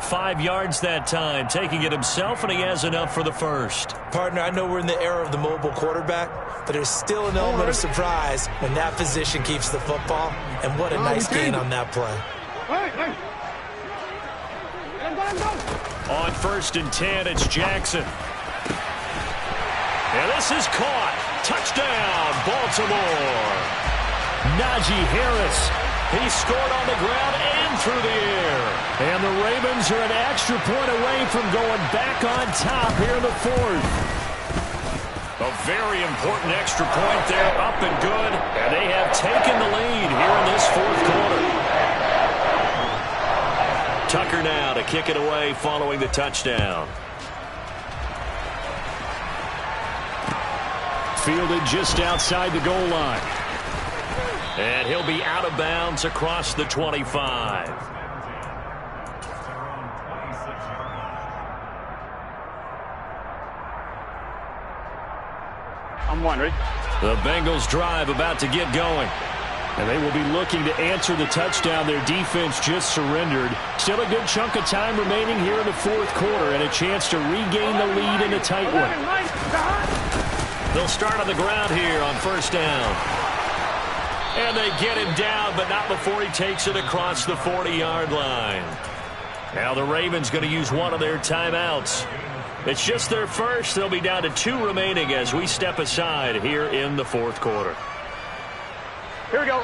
[SPEAKER 1] 5 yards that time, taking it himself, and he has enough for the first.
[SPEAKER 3] Partner, I know we're in the era of the mobile quarterback, but there's still an element of surprise when that position keeps the football, and what a nice gain on that play.
[SPEAKER 1] On 1st and 10, it's Jackson. And this is caught. Touchdown, Baltimore. Najee Harris. He scored on the ground and through the air. And the Ravens are an extra point away from going back on top here in the 4th. A very important extra point there, up and good. And they have taken the lead here in this 4th quarter. Tucker now to kick it away following the touchdown. Fielded just outside the goal line. And he'll be out of bounds across the 25.
[SPEAKER 2] I'm one, ready?
[SPEAKER 1] The Bengals drive about to get going.
[SPEAKER 4] And they will be looking to answer the touchdown their defense just surrendered. Still a good chunk of time remaining here in the fourth quarter and a chance to regain the lead in a tight one.
[SPEAKER 1] They'll start on the ground here on first down. And they get him down, but not before he takes it across the 40-yard line. Now the Ravens going to use one of their timeouts. It's just their first. They'll be down to 2 remaining as we step aside here in the fourth quarter.
[SPEAKER 2] Here we go.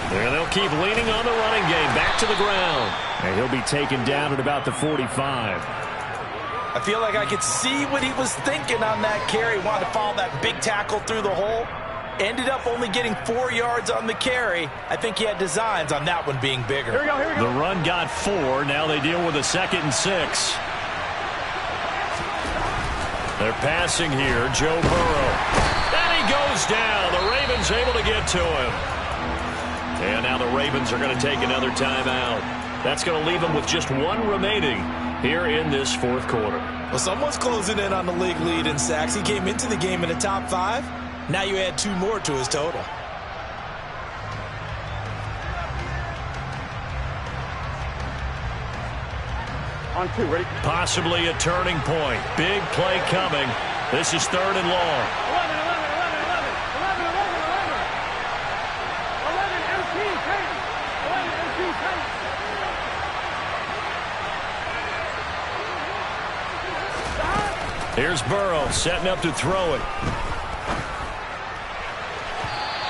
[SPEAKER 1] There they'll keep leaning on the running game. Back to the ground.
[SPEAKER 4] And he'll be taken down at about the 45.
[SPEAKER 3] I feel like I could see what he was thinking on that carry. Wanted to follow that big tackle through the hole. Ended up only getting 4 yards on the carry. I think he had designs on that one being bigger.
[SPEAKER 2] Here we go, here we go.
[SPEAKER 1] The run got 4. Now they deal with a 2nd and 6. They're passing here. Joe Burrow. And he goes down. The Ravens able to get to him. And now the Ravens are going to take another timeout. That's going to leave them with just 1 remaining here in this fourth quarter.
[SPEAKER 3] Well, someone's closing in on the league lead in sacks. He came into the game in the top 5. Now you add 2 more to his total.
[SPEAKER 2] On 2, ready?
[SPEAKER 1] Possibly a turning point. Big play coming. This is 3rd and long.
[SPEAKER 2] 11, MC, take. 11, MC, take.
[SPEAKER 1] Here's Burrow setting up to throw it.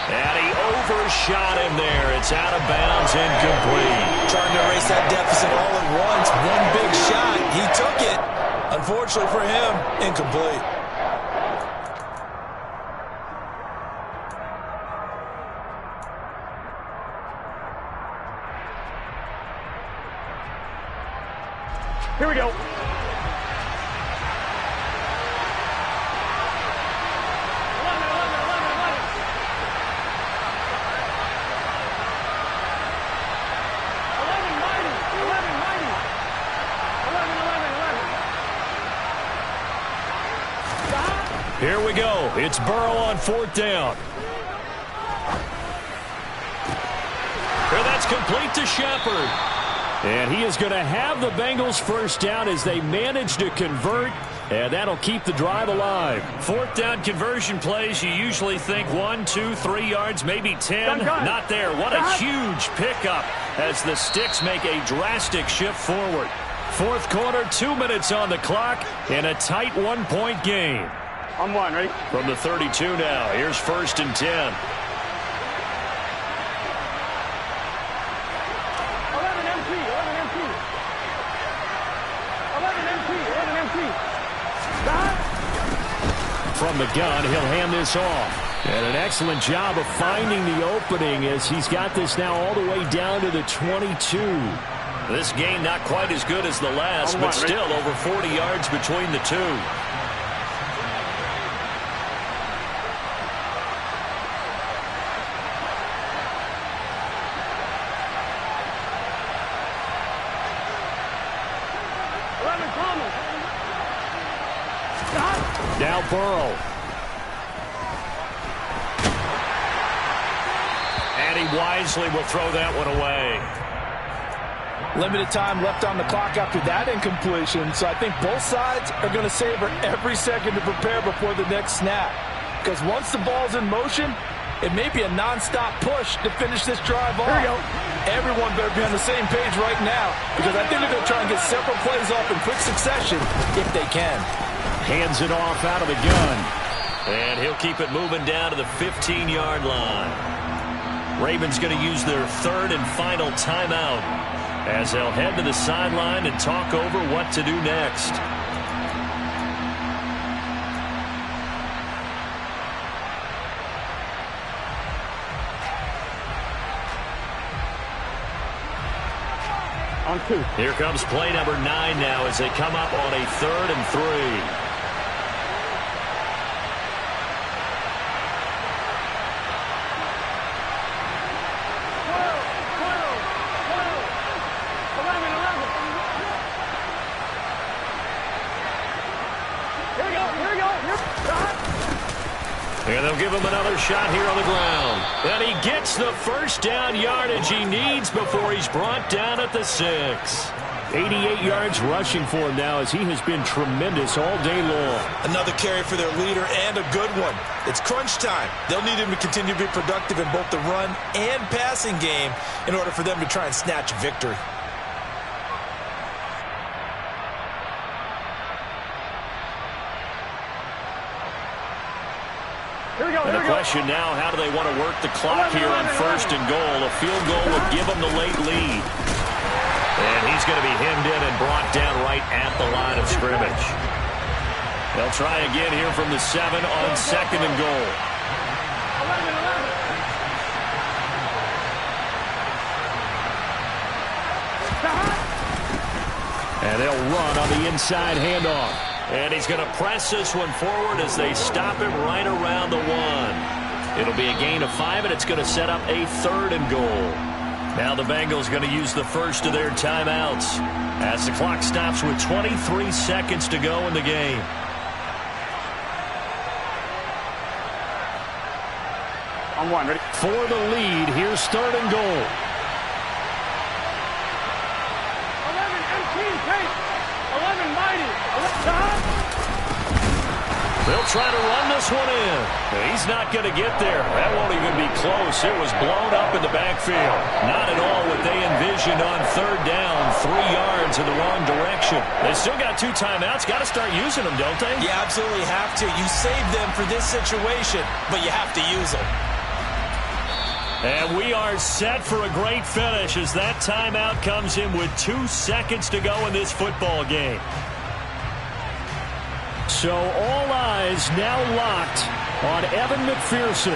[SPEAKER 1] And he overshot him there. It's out of bounds, incomplete.
[SPEAKER 3] Trying to erase that deficit all at once. One big shot. He took it. Unfortunately for him, incomplete.
[SPEAKER 2] Here we go.
[SPEAKER 1] Here we go. It's Burrow on 4th down. Here, that's complete to Shepard.
[SPEAKER 4] And he is going to have the Bengals first down as they manage to convert, and that'll keep the drive alive.
[SPEAKER 1] 4th down conversion plays, you usually think 1, 2, 3 yards, maybe 10. Not there. What a huge pickup as the Sticks make a drastic shift forward. Fourth quarter, 2 minutes on the clock, in a tight 1-point game.
[SPEAKER 2] I'm 1, ready?
[SPEAKER 1] From the 32 now, here's 1st and 10.
[SPEAKER 2] 11 MC, 11 MC. 11 MC, 11 MC.
[SPEAKER 4] From the gun, he'll hand this off. And an excellent job of finding the opening as he's got this now all the way down to the 22.
[SPEAKER 1] This game not quite as good as the last, but still over 40 yards between the two.
[SPEAKER 4] Now Burrow.
[SPEAKER 1] And he wisely will throw that one away.
[SPEAKER 3] Limited time left on the clock after that incompletion, so I think both sides are going to savor every second to prepare before the next snap. Because once the ball's in motion, it may be a non-stop push to finish this drive off.
[SPEAKER 2] Here we go.
[SPEAKER 3] Everyone better be on the same page right now, because I think they're going to try and get several plays off in quick succession if they can.
[SPEAKER 4] Hands it off out of the gun.
[SPEAKER 1] And he'll keep it moving down to the 15-yard line. Ravens going to use their 3rd and final timeout as they'll head to the sideline and talk over what to do next.
[SPEAKER 2] On 2.
[SPEAKER 1] Here comes play number 9 now as they come up on a 3rd and 3. They'll give him another shot here on the ground. And he gets the first down yardage he needs before he's brought down at the 6.
[SPEAKER 4] 88 yards rushing for him now as he has been tremendous all day long.
[SPEAKER 3] Another carry for their leader and a good one. It's crunch time. They'll need him to continue to be productive in both the run and passing game in order for them to try and snatch a victory.
[SPEAKER 2] Here we go.
[SPEAKER 1] And the question now, how do they want to work the clock here on 1st and goal? A field goal would give them the late lead. And he's going to be hemmed in and brought down right at the line of scrimmage. They'll try again here from the 7 on 2nd and goal.
[SPEAKER 2] 11.
[SPEAKER 1] And they'll run on the inside handoff. And he's going to press this one forward as they stop him right around the 1. It'll be a gain of 5, and it's going to set up a 3rd and goal. Now the Bengals going to use the first of their timeouts as the clock stops with 23 seconds to go in the game.
[SPEAKER 2] On 1, ready?
[SPEAKER 1] For the lead, here's 3rd and goal.
[SPEAKER 2] 11, empty, pace. 11, mighty. 11,
[SPEAKER 1] They'll try to run this one in. He's not going to get there. That won't even be close. It was blown up in the backfield. Not at all what they envisioned on 3rd down. 3 yards in the wrong direction. They still got 2 timeouts. Got to start using them, don't they?
[SPEAKER 3] You absolutely have to. You save them for this situation, but you have to use them.
[SPEAKER 1] And we are set for a great finish as that timeout comes in with 2 seconds to go in this football game. So all eyes now locked on Evan McPherson.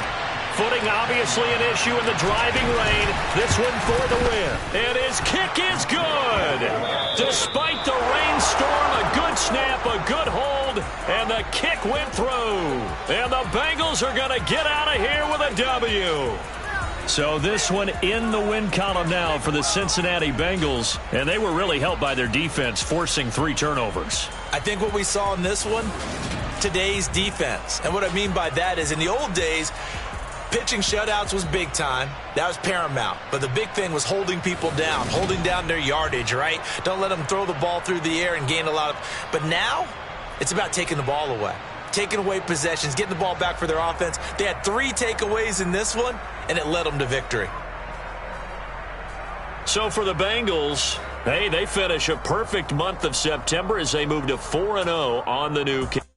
[SPEAKER 1] Footing obviously an issue in the driving rain. This one for the win. And his kick is good. Despite the rainstorm, a good snap, a good hold, and the kick went through. And the Bengals are going to get out of here with a W. So this one in the win column now for the Cincinnati Bengals. And they were really helped by their defense, forcing 3 turnovers.
[SPEAKER 3] I think what we saw in this one, today's defense. And what I mean by that is in the old days, pitching shutouts was big time. That was paramount. But the big thing was holding people down, holding down their yardage, right? Don't let them throw the ball through the air and gain a lot of... But now, it's about taking the ball away. Taking away possessions, getting the ball back for their offense. They had 3 takeaways in this one, and it led them to victory.
[SPEAKER 1] So for the Bengals, hey, they finish a perfect month of September as they move to 4-0 on the new calendar.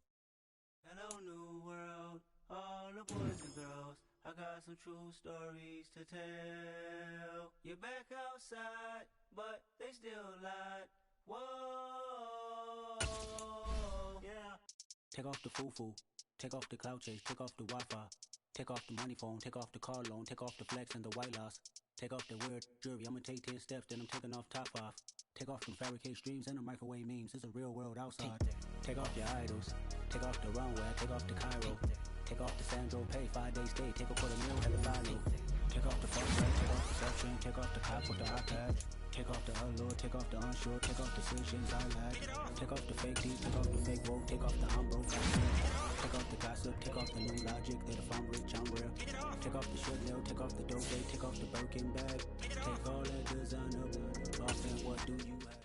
[SPEAKER 5] Hello, new world, all the boys and girls. I got some true stories to tell. You're back outside, but they still lied. Whoa, yeah. Take off the foo-foo, take off the cloud chase, take off the Wi-Fi, take off the money phone, take off the car loan, take off the flex and the white loss, take off the weird jewelry. I'ma take 10 steps, then I'm taking off top 5. Take off them fabricate streams and the microwave memes. It's a real world outside. Take off your idols, take off the runway, take off the Cairo, take off the Sandro Pay, 5-day stay, take off for the meal and the final. Take off the fuck rate, take off the section, take off the cop with the iPad. Take off the allure, take off the unsure, take off decisions I lack. Take off the fake deep, take off the fake woke, take off the I'm broke. Take off the gossip, take off the new logic that if I'm rich, I'm real. Take off the shit nail, take off the dope, take off the Birkin bag. Take all that designer off and what do you have?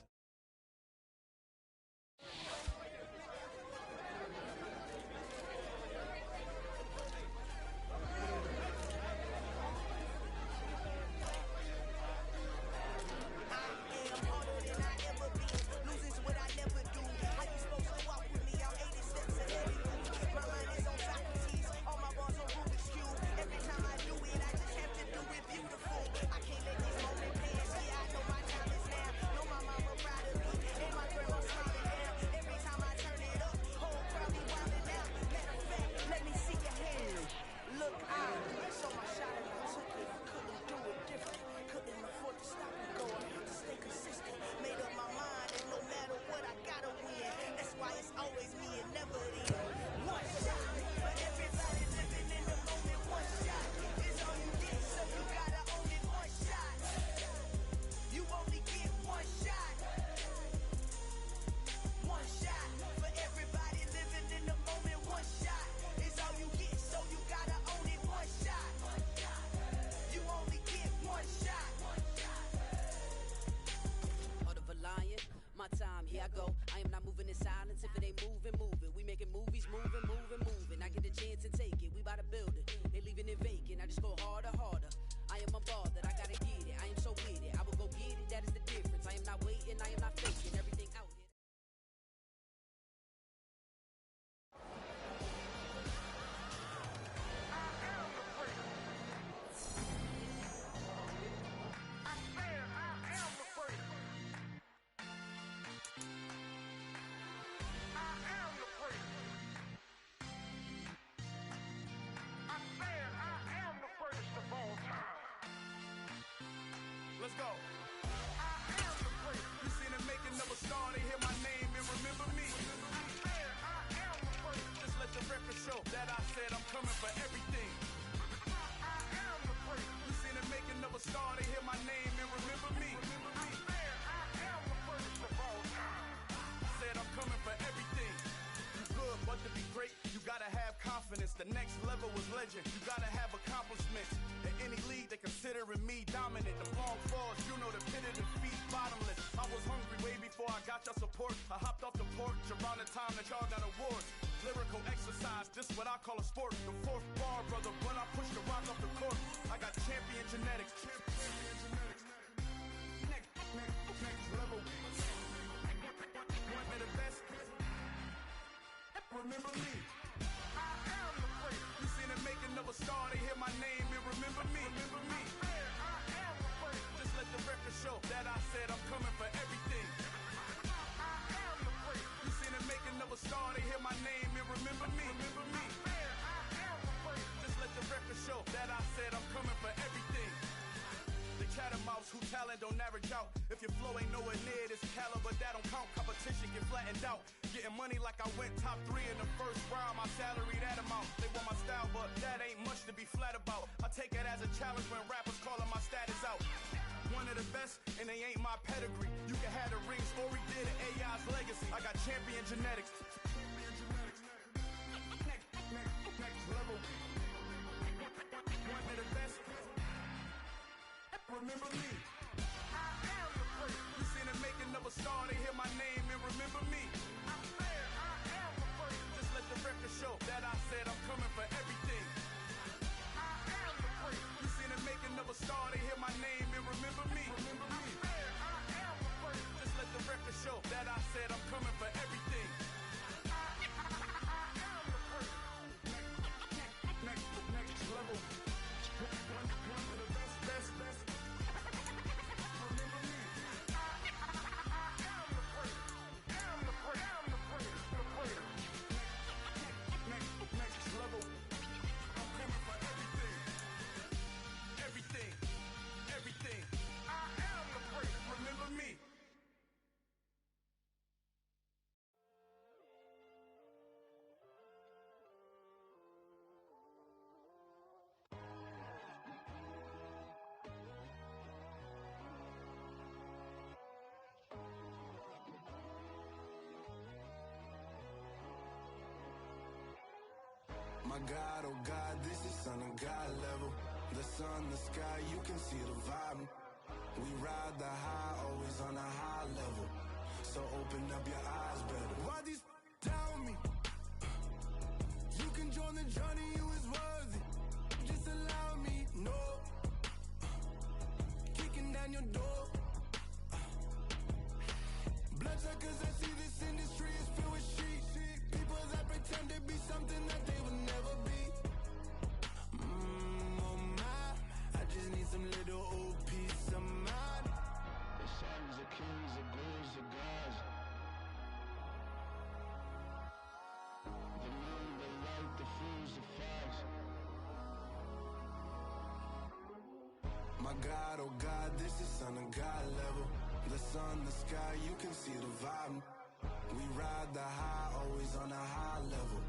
[SPEAKER 6] I just go harder, harder. I am unbothered, I gotta get it. I am so with it, I will go get it. That is the difference. I am not waiting, I am not faking everything out here.
[SPEAKER 7] Let's go. You seen the making of a star, they hear my name and remember me. Just let the record show that I said I'm coming for everything. You seen the making of a star, they hear my name and remember me. Said I'm coming for everything. You good, but to be great, you gotta have confidence. The next level was legend. You gotta have accomplishments. In any league, they considering me dominant. The long falls, you know the pit of defeat, bottomless. I was hungry way before I got your support. I hopped off the porch around the time that y'all got awards. Lyrical exercise, this what I call a sport. The fourth bar, brother, when I push the rock off the court. I got champion genetics. Next level. One of the best. Remember me. I am the first. You seen the making of a star, they hear my name and remember me. Remember me. I am the first. Just let the record show that I said I'm coming for everything. I am the first. You seen the making of a star, they hear my name and remember me. Remember me. I am the first. Just let the record show that I said I'm coming for everything. The catamounts who talent don't average out. If your flow ain't nowhere near this caliber, that don't count. Competition get flattened out. Getting money like I went top 3 in the first round. My salary that amount. They want my style, but that ain't much to be flat about. I take it as a challenge when rappers calling my status out. One of the best, and they ain't my pedigree. You can have the rings, or we did it, AI's legacy. I got champion genetics. Next level. One of the best. Remember me. I am the first. You seen the making of a star, they hear my name and remember me. I am the first. Just let the record show that I said I'm coming for everything. I am the first. You seen the making of a star, they hear my name and remember me. Remember me. I am the first. Just let the record show that I said I'm coming for everything. I am the first. Next level. One of the best. Next level. I'm coming for everything. Everything. I am the first. Remember me.
[SPEAKER 8] My God, oh God, this is son of God level. The sun, the sky, you can see the vibe. We ride the high, always on a high level. So open up your eyes better. Why these tell me? You can join the journey, you is worthy. Just allow me, no. Kicking down your door. Bloodsuckers, I see this industry is filled with sheep. People that pretend to be something that they will never be. Oh my, I just need some little old peace of mind. The sons of kings, the ghouls, the gods. The moon, the light, the fools, the fogs. My God, oh God, this is son of God level. The sun, the sky, you can see the vibe. We ride the high, always on a high level.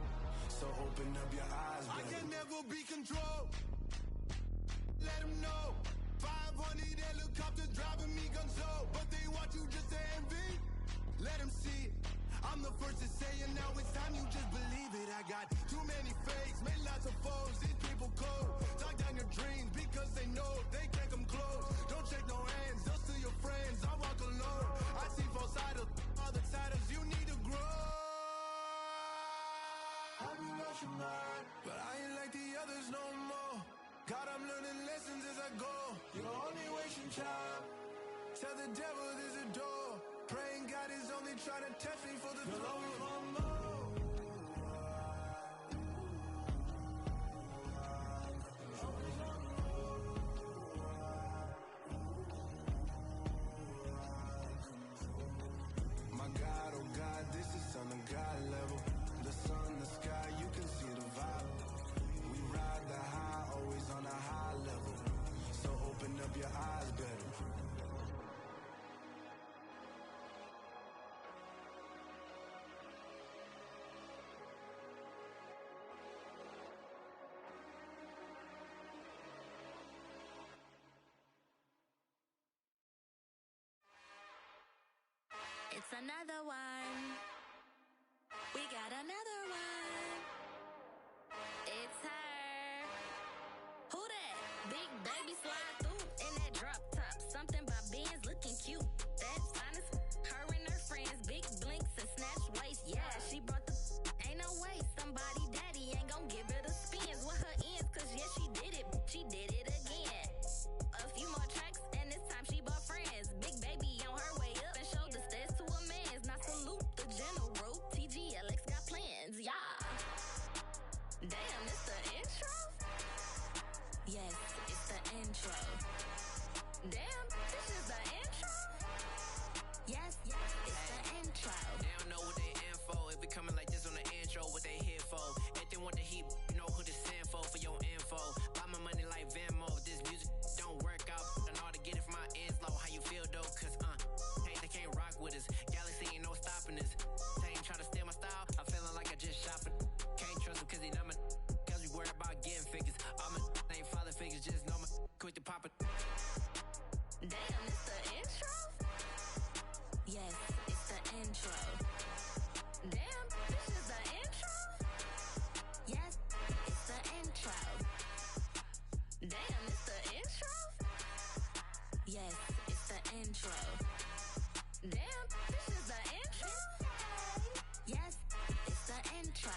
[SPEAKER 8] So open up your eyes, baby. I can never be controlled. Let them know. 500 helicopters driving me gonzo. But they want you just to envy. Let them see it. I'm the first to say it, now it's time you just believe it. I got too many fakes, made lots of foes. These people cold. Talk down your dreams because they know they can't come close. Don't shake no hands, those to your friends. I walk alone. I see false idols, other titles. You need to grow. Have you lost your mind? But I ain't like the others no more. Gotta learning lessons as I go. You're only wasting time. Tell the devil there's a door. Praying God is only trying to test me for the throne. You'll always want more. My God, oh God, this is on a God level. The sun, the sky, you can see the vibe. We ride the high, always on a high level. So open up your eyes better.
[SPEAKER 9] It's another one. We got another one. It's her. Who that? Big baby slide through in that drop top. Something by Benz looking cute. That's honest. Her and her friends, big blinks and snatch waist. Yeah, she brought the. Ain't no way somebody daddy ain't gon' give her the spins with her ends. Cause yeah, she did it. She did it again. A few more tracks and this time she bought friends. Big baby on her way up and showed the stairs to a man's. Now salute the general. TGLX got plans, yeah. Damn, it's the intro? Yes, it's the intro. Damn, this is the intro? Yes, it's the intro.
[SPEAKER 10] They don't know what they in for. If we coming like this on the intro, what they here for? If they want the heat, you know who to send for your info. Buy my money like Venmo. If this music don't work out, I know how to get it from my ends low. How you feel though? Cause hey, they can't rock with us. Galaxy ain't no stopping this. They ain't trying to steal my style. I'm feeling like I just shopping. Can't trust him cause he numb it. Cause we worried about getting figures. All my ain't father figures, just know my quick to pop it.
[SPEAKER 9] Damn, it's the intro? Yes, it's the intro. Damn, this is the intro? Yes, it's the intro. Damn, it's the intro? Yes, it's the intro. Damn, this is the intro? Yes, it's the intro.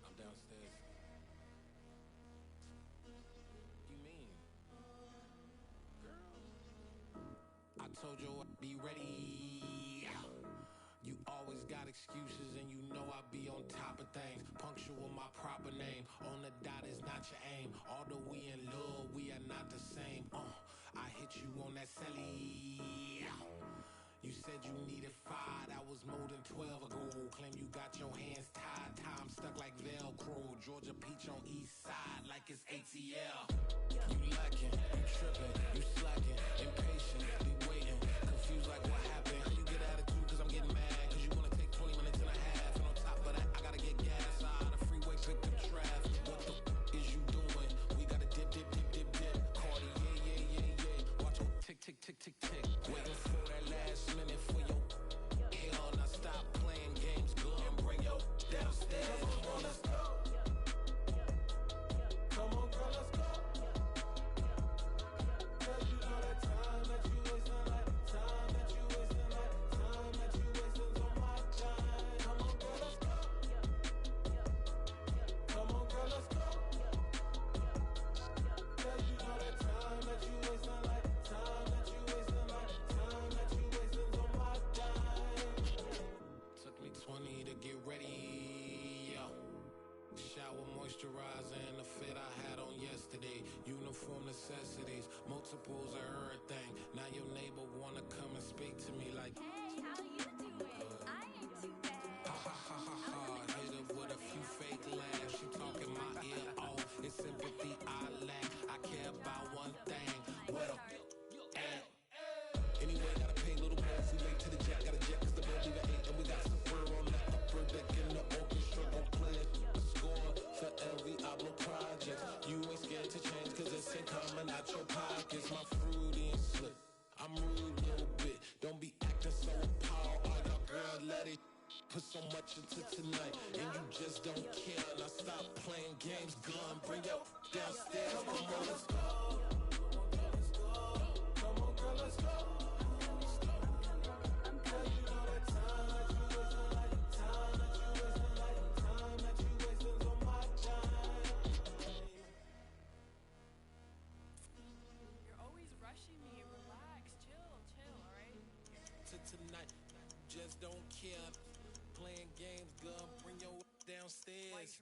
[SPEAKER 11] I'm downstairs. You mean? Girl, I told you I'd be ready. You always got excuses and you know I be on top of things. Punctual my proper name. On the dot is not your aim. Although we in love, we are not the same. I hit you on that celly. You said you needed 5, that was more than 12 ago. Claim you got your hands tied, time stuck like Velcro. Georgia Peach on east side like it's ATL. You lacking, you tripping, you slacking, impatient, be waiting, confused like what happened. How you get attitude cause I'm getting mad, cause you wanna take 20 minutes and a half. And on top of that, I gotta get gas out of the freeway, pick up traffic. What the is you doing? We gotta dip, dip, dip, dip, dip. Cardi, yeah. Watch your tick, tick, tick, tick, tick. Waiting for that last minute for your hell. Now stop playing games, go and bring your downstairs. Come on, let's go. Come on, girl, let's go. Cause you know that time that you wasting, like time that you wasting, like time that you wasting on my time. Come on, girl, let's go. Come on, girl, let's go. Cause you know that time that you wasting, like time that you wasting, like time that you wasting on my time. Took me 20 to get ready. Shower, moisturizer, and the fit I had on yesterday. Uniform necessities, multiples of everything. Now your neighbor wanna come and speak to me like,
[SPEAKER 9] Hey, how you doing? I ain't too bad.
[SPEAKER 11] ha ha ha ha ha. Hit her with a few fake laughs. She talking my ear off. It's sympathy I lack. I care about one thing. What up? At? Anyway, gotta pay a little more if we late to the jet. Got a jet cause the bill leave at 8. And we got some fur on the upper deck in the orchestra. Don't play it. Score for every album project. You ain't scared to change cause this ain't coming out your pockets. My fruity and slick. I'm rude a little bit. Don't be acting so appalled. All y'all girls let it put so much into tonight. And you just don't care. Now stop playing games. Gun, bring your downstairs. Come on, let's go. players don't care. Playing games, girl, bring your downstairs.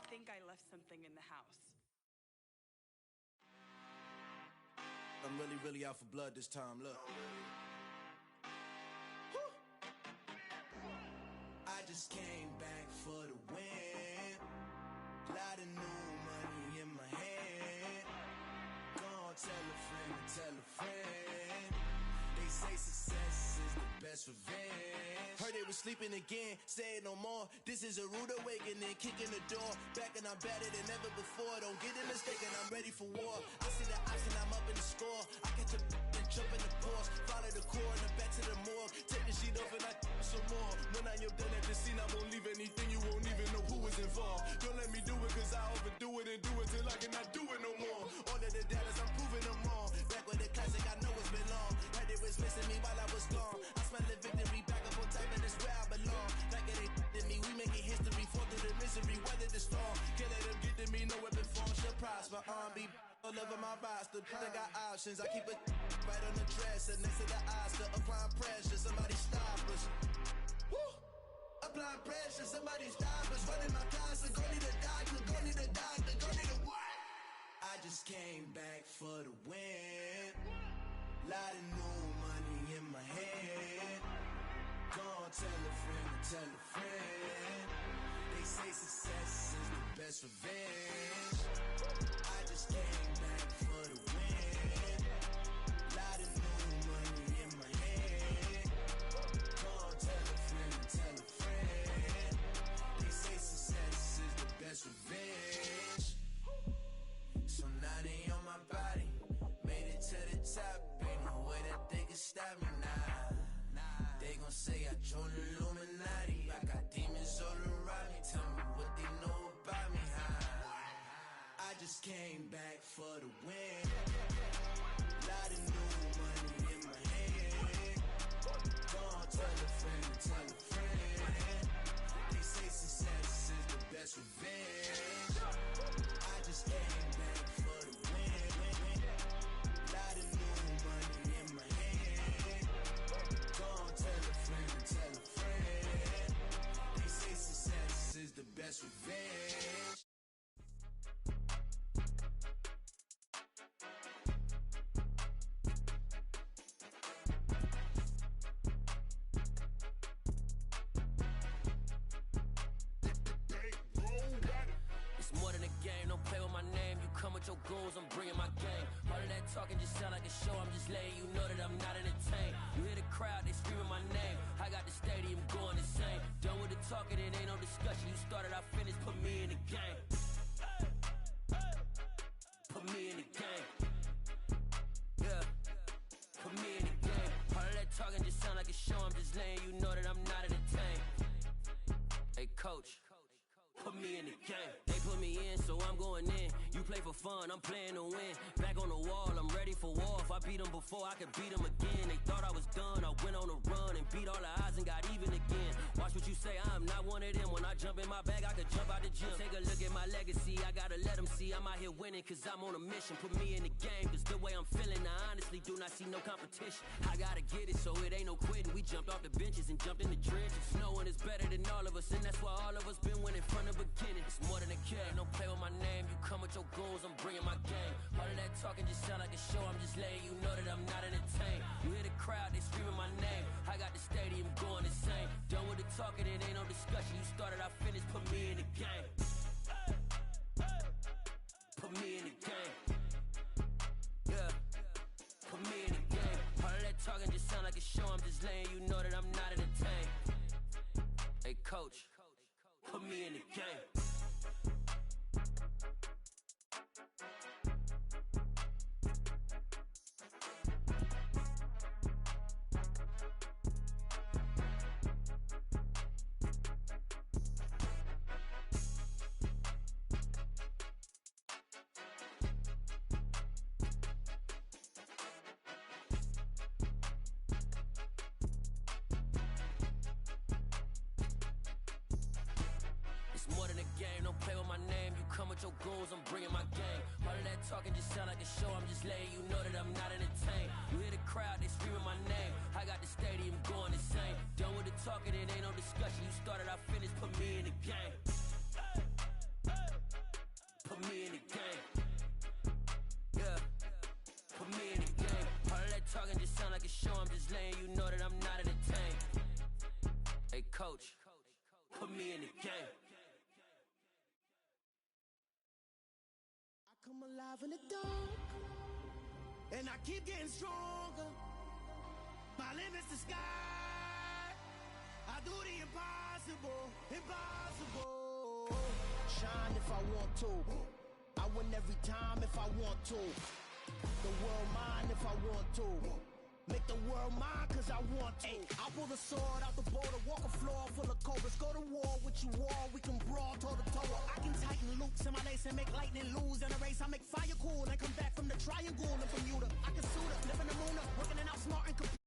[SPEAKER 12] I think I left something in the house.
[SPEAKER 8] I'm really out for blood this time, look. I just came back for the win. Lot of new money in my hand. Gonna tell a friend to tell a friend. They say success is the best revenge. Heard they was sleeping again, say it no more. This is a rude awakening, kicking the door. Back and I'm better than ever before. Don't get it mistaken, I'm ready for war. I see the option, I'm up in the score. I catch a and jump in the course. Follow the core and the back to the morgue. Take the sheet off and I some more. When I am done at the scene, I won't leave anything. You won't even know who was involved. Don't let me do it cause I overdo it and do it till I cannot do it no more. All of the doubters, I'm proving them wrong. Back with the classic, I know it's been long. Heard they was missing me while I was gone. I smell the victory back up on top and it's where I belong. Like it ain't to me, we making history. Fall through the misery, weather the storm. Can't let them get to me, no weapon form shall prosper. Be all over my roster, I got options. I keep it right on the dresser, next to the Oscar. Applying pressure, somebody stop us. Woo! Applying pressure, somebody stop us. Running my closet, go need a doctor, go need a doctor, go need a what? I just came back for the win. Lot of new money in my hand. Gonna tell a friend to tell a friend. They say success is the best revenge. I just came back for the win. Lot of new money in my hand. Gonna tell a friend to tell a friend. They say success is the best revenge. So now they on my body. Made it to the top. Ain't no way that they can stop me now. They gon' say I joined the Illuminati. I got demons all around me. Tell me what they know about me, huh? I just came back for the win. Lot of new money in my hand. Gonna tell a friend to tell a friend. They say success is the best revenge. I just came back for the win. Lot of new money in my hand. Gonna tell a friend to tell a friend. They say success is the best revenge.
[SPEAKER 10] It's more than a game, don't play with my name. You come with your goons, I'm bringing my game. All of that talking just sound like a show. I'm just letting you know that I'm not entertained. You hear the crowd, they screaming my name. I got the stadium going insane. Done with the talking, it ain't no discussion. You started, I finished, put me in the game. Put me in the game. Yeah, put me in the game. All of that talking just sound like a show. I'm just letting you know that I'm not entertained. Hey, coach. Put me in the game. They put me in, so I'm going in. You play for fun, I'm playing to win. Back on the wall, I'm ready for war. If I beat them before, I could beat them again. They thought I was done, I went on a run and beat all the odds and got even again. Watch what you say, I'm not one of them. When I jump in my bag, I could jump out the gym. Take a look at my legacy, I gotta let them see I'm out here winning, cause I'm on a mission. Put me in the game, cause the way I'm feeling, I honestly do not see no competition. I gotta get it, so it ain't no quitting. We jumped off the benches and jumped in the trenches. No one is better than all of us, and that's why all of us been winning from the beginning. It's more than a game, don't play with my name. You come with your goons, I'm bringing my game. All of that talking just sound like a show. I'm just letting you know that I'm not entertained. You hear the crowd, they screaming my name. I got the stadium going insane. Done with the talking, it ain't no discussion. You started, I finished, put me in the game. Put me in the game. Yeah, put me in the game. All of that talking just sound like a show. I'm just letting you know that I'm not entertained. Hey, coach, put me in the game.
[SPEAKER 13] It's more than a game, don't play with my name. You come with your goons, I'm bringing my game. All of that talking just sound like a show, I'm just letting you know that I'm not entertained. You hear the crowd, they screaming my name. I got the stadium going insane. Done with the talking, it ain't no discussion. You started, I finished, put me in the game. Put me in the game. Yeah, put me in the game. All of that talking just sound like a show, I'm just letting you know that I'm not entertained. Hey coach, put me in the game.
[SPEAKER 14] I come alive in the dark, and I keep getting stronger. My limit's the sky. I do the impossible, impossible. Shine if I want to. I win every time if I want to. The world mine if I want to. Make the world mine cause I want to. I'll pull the sword out the border, walk a floor full of cobras. Go to war with you all, we can brawl toe to toe. I can tighten loops in my lace and make lightning lose in a race. I make fire cool and come back from the triangle in Bermuda. I can suit up, live in the moon up, working and outsmarting.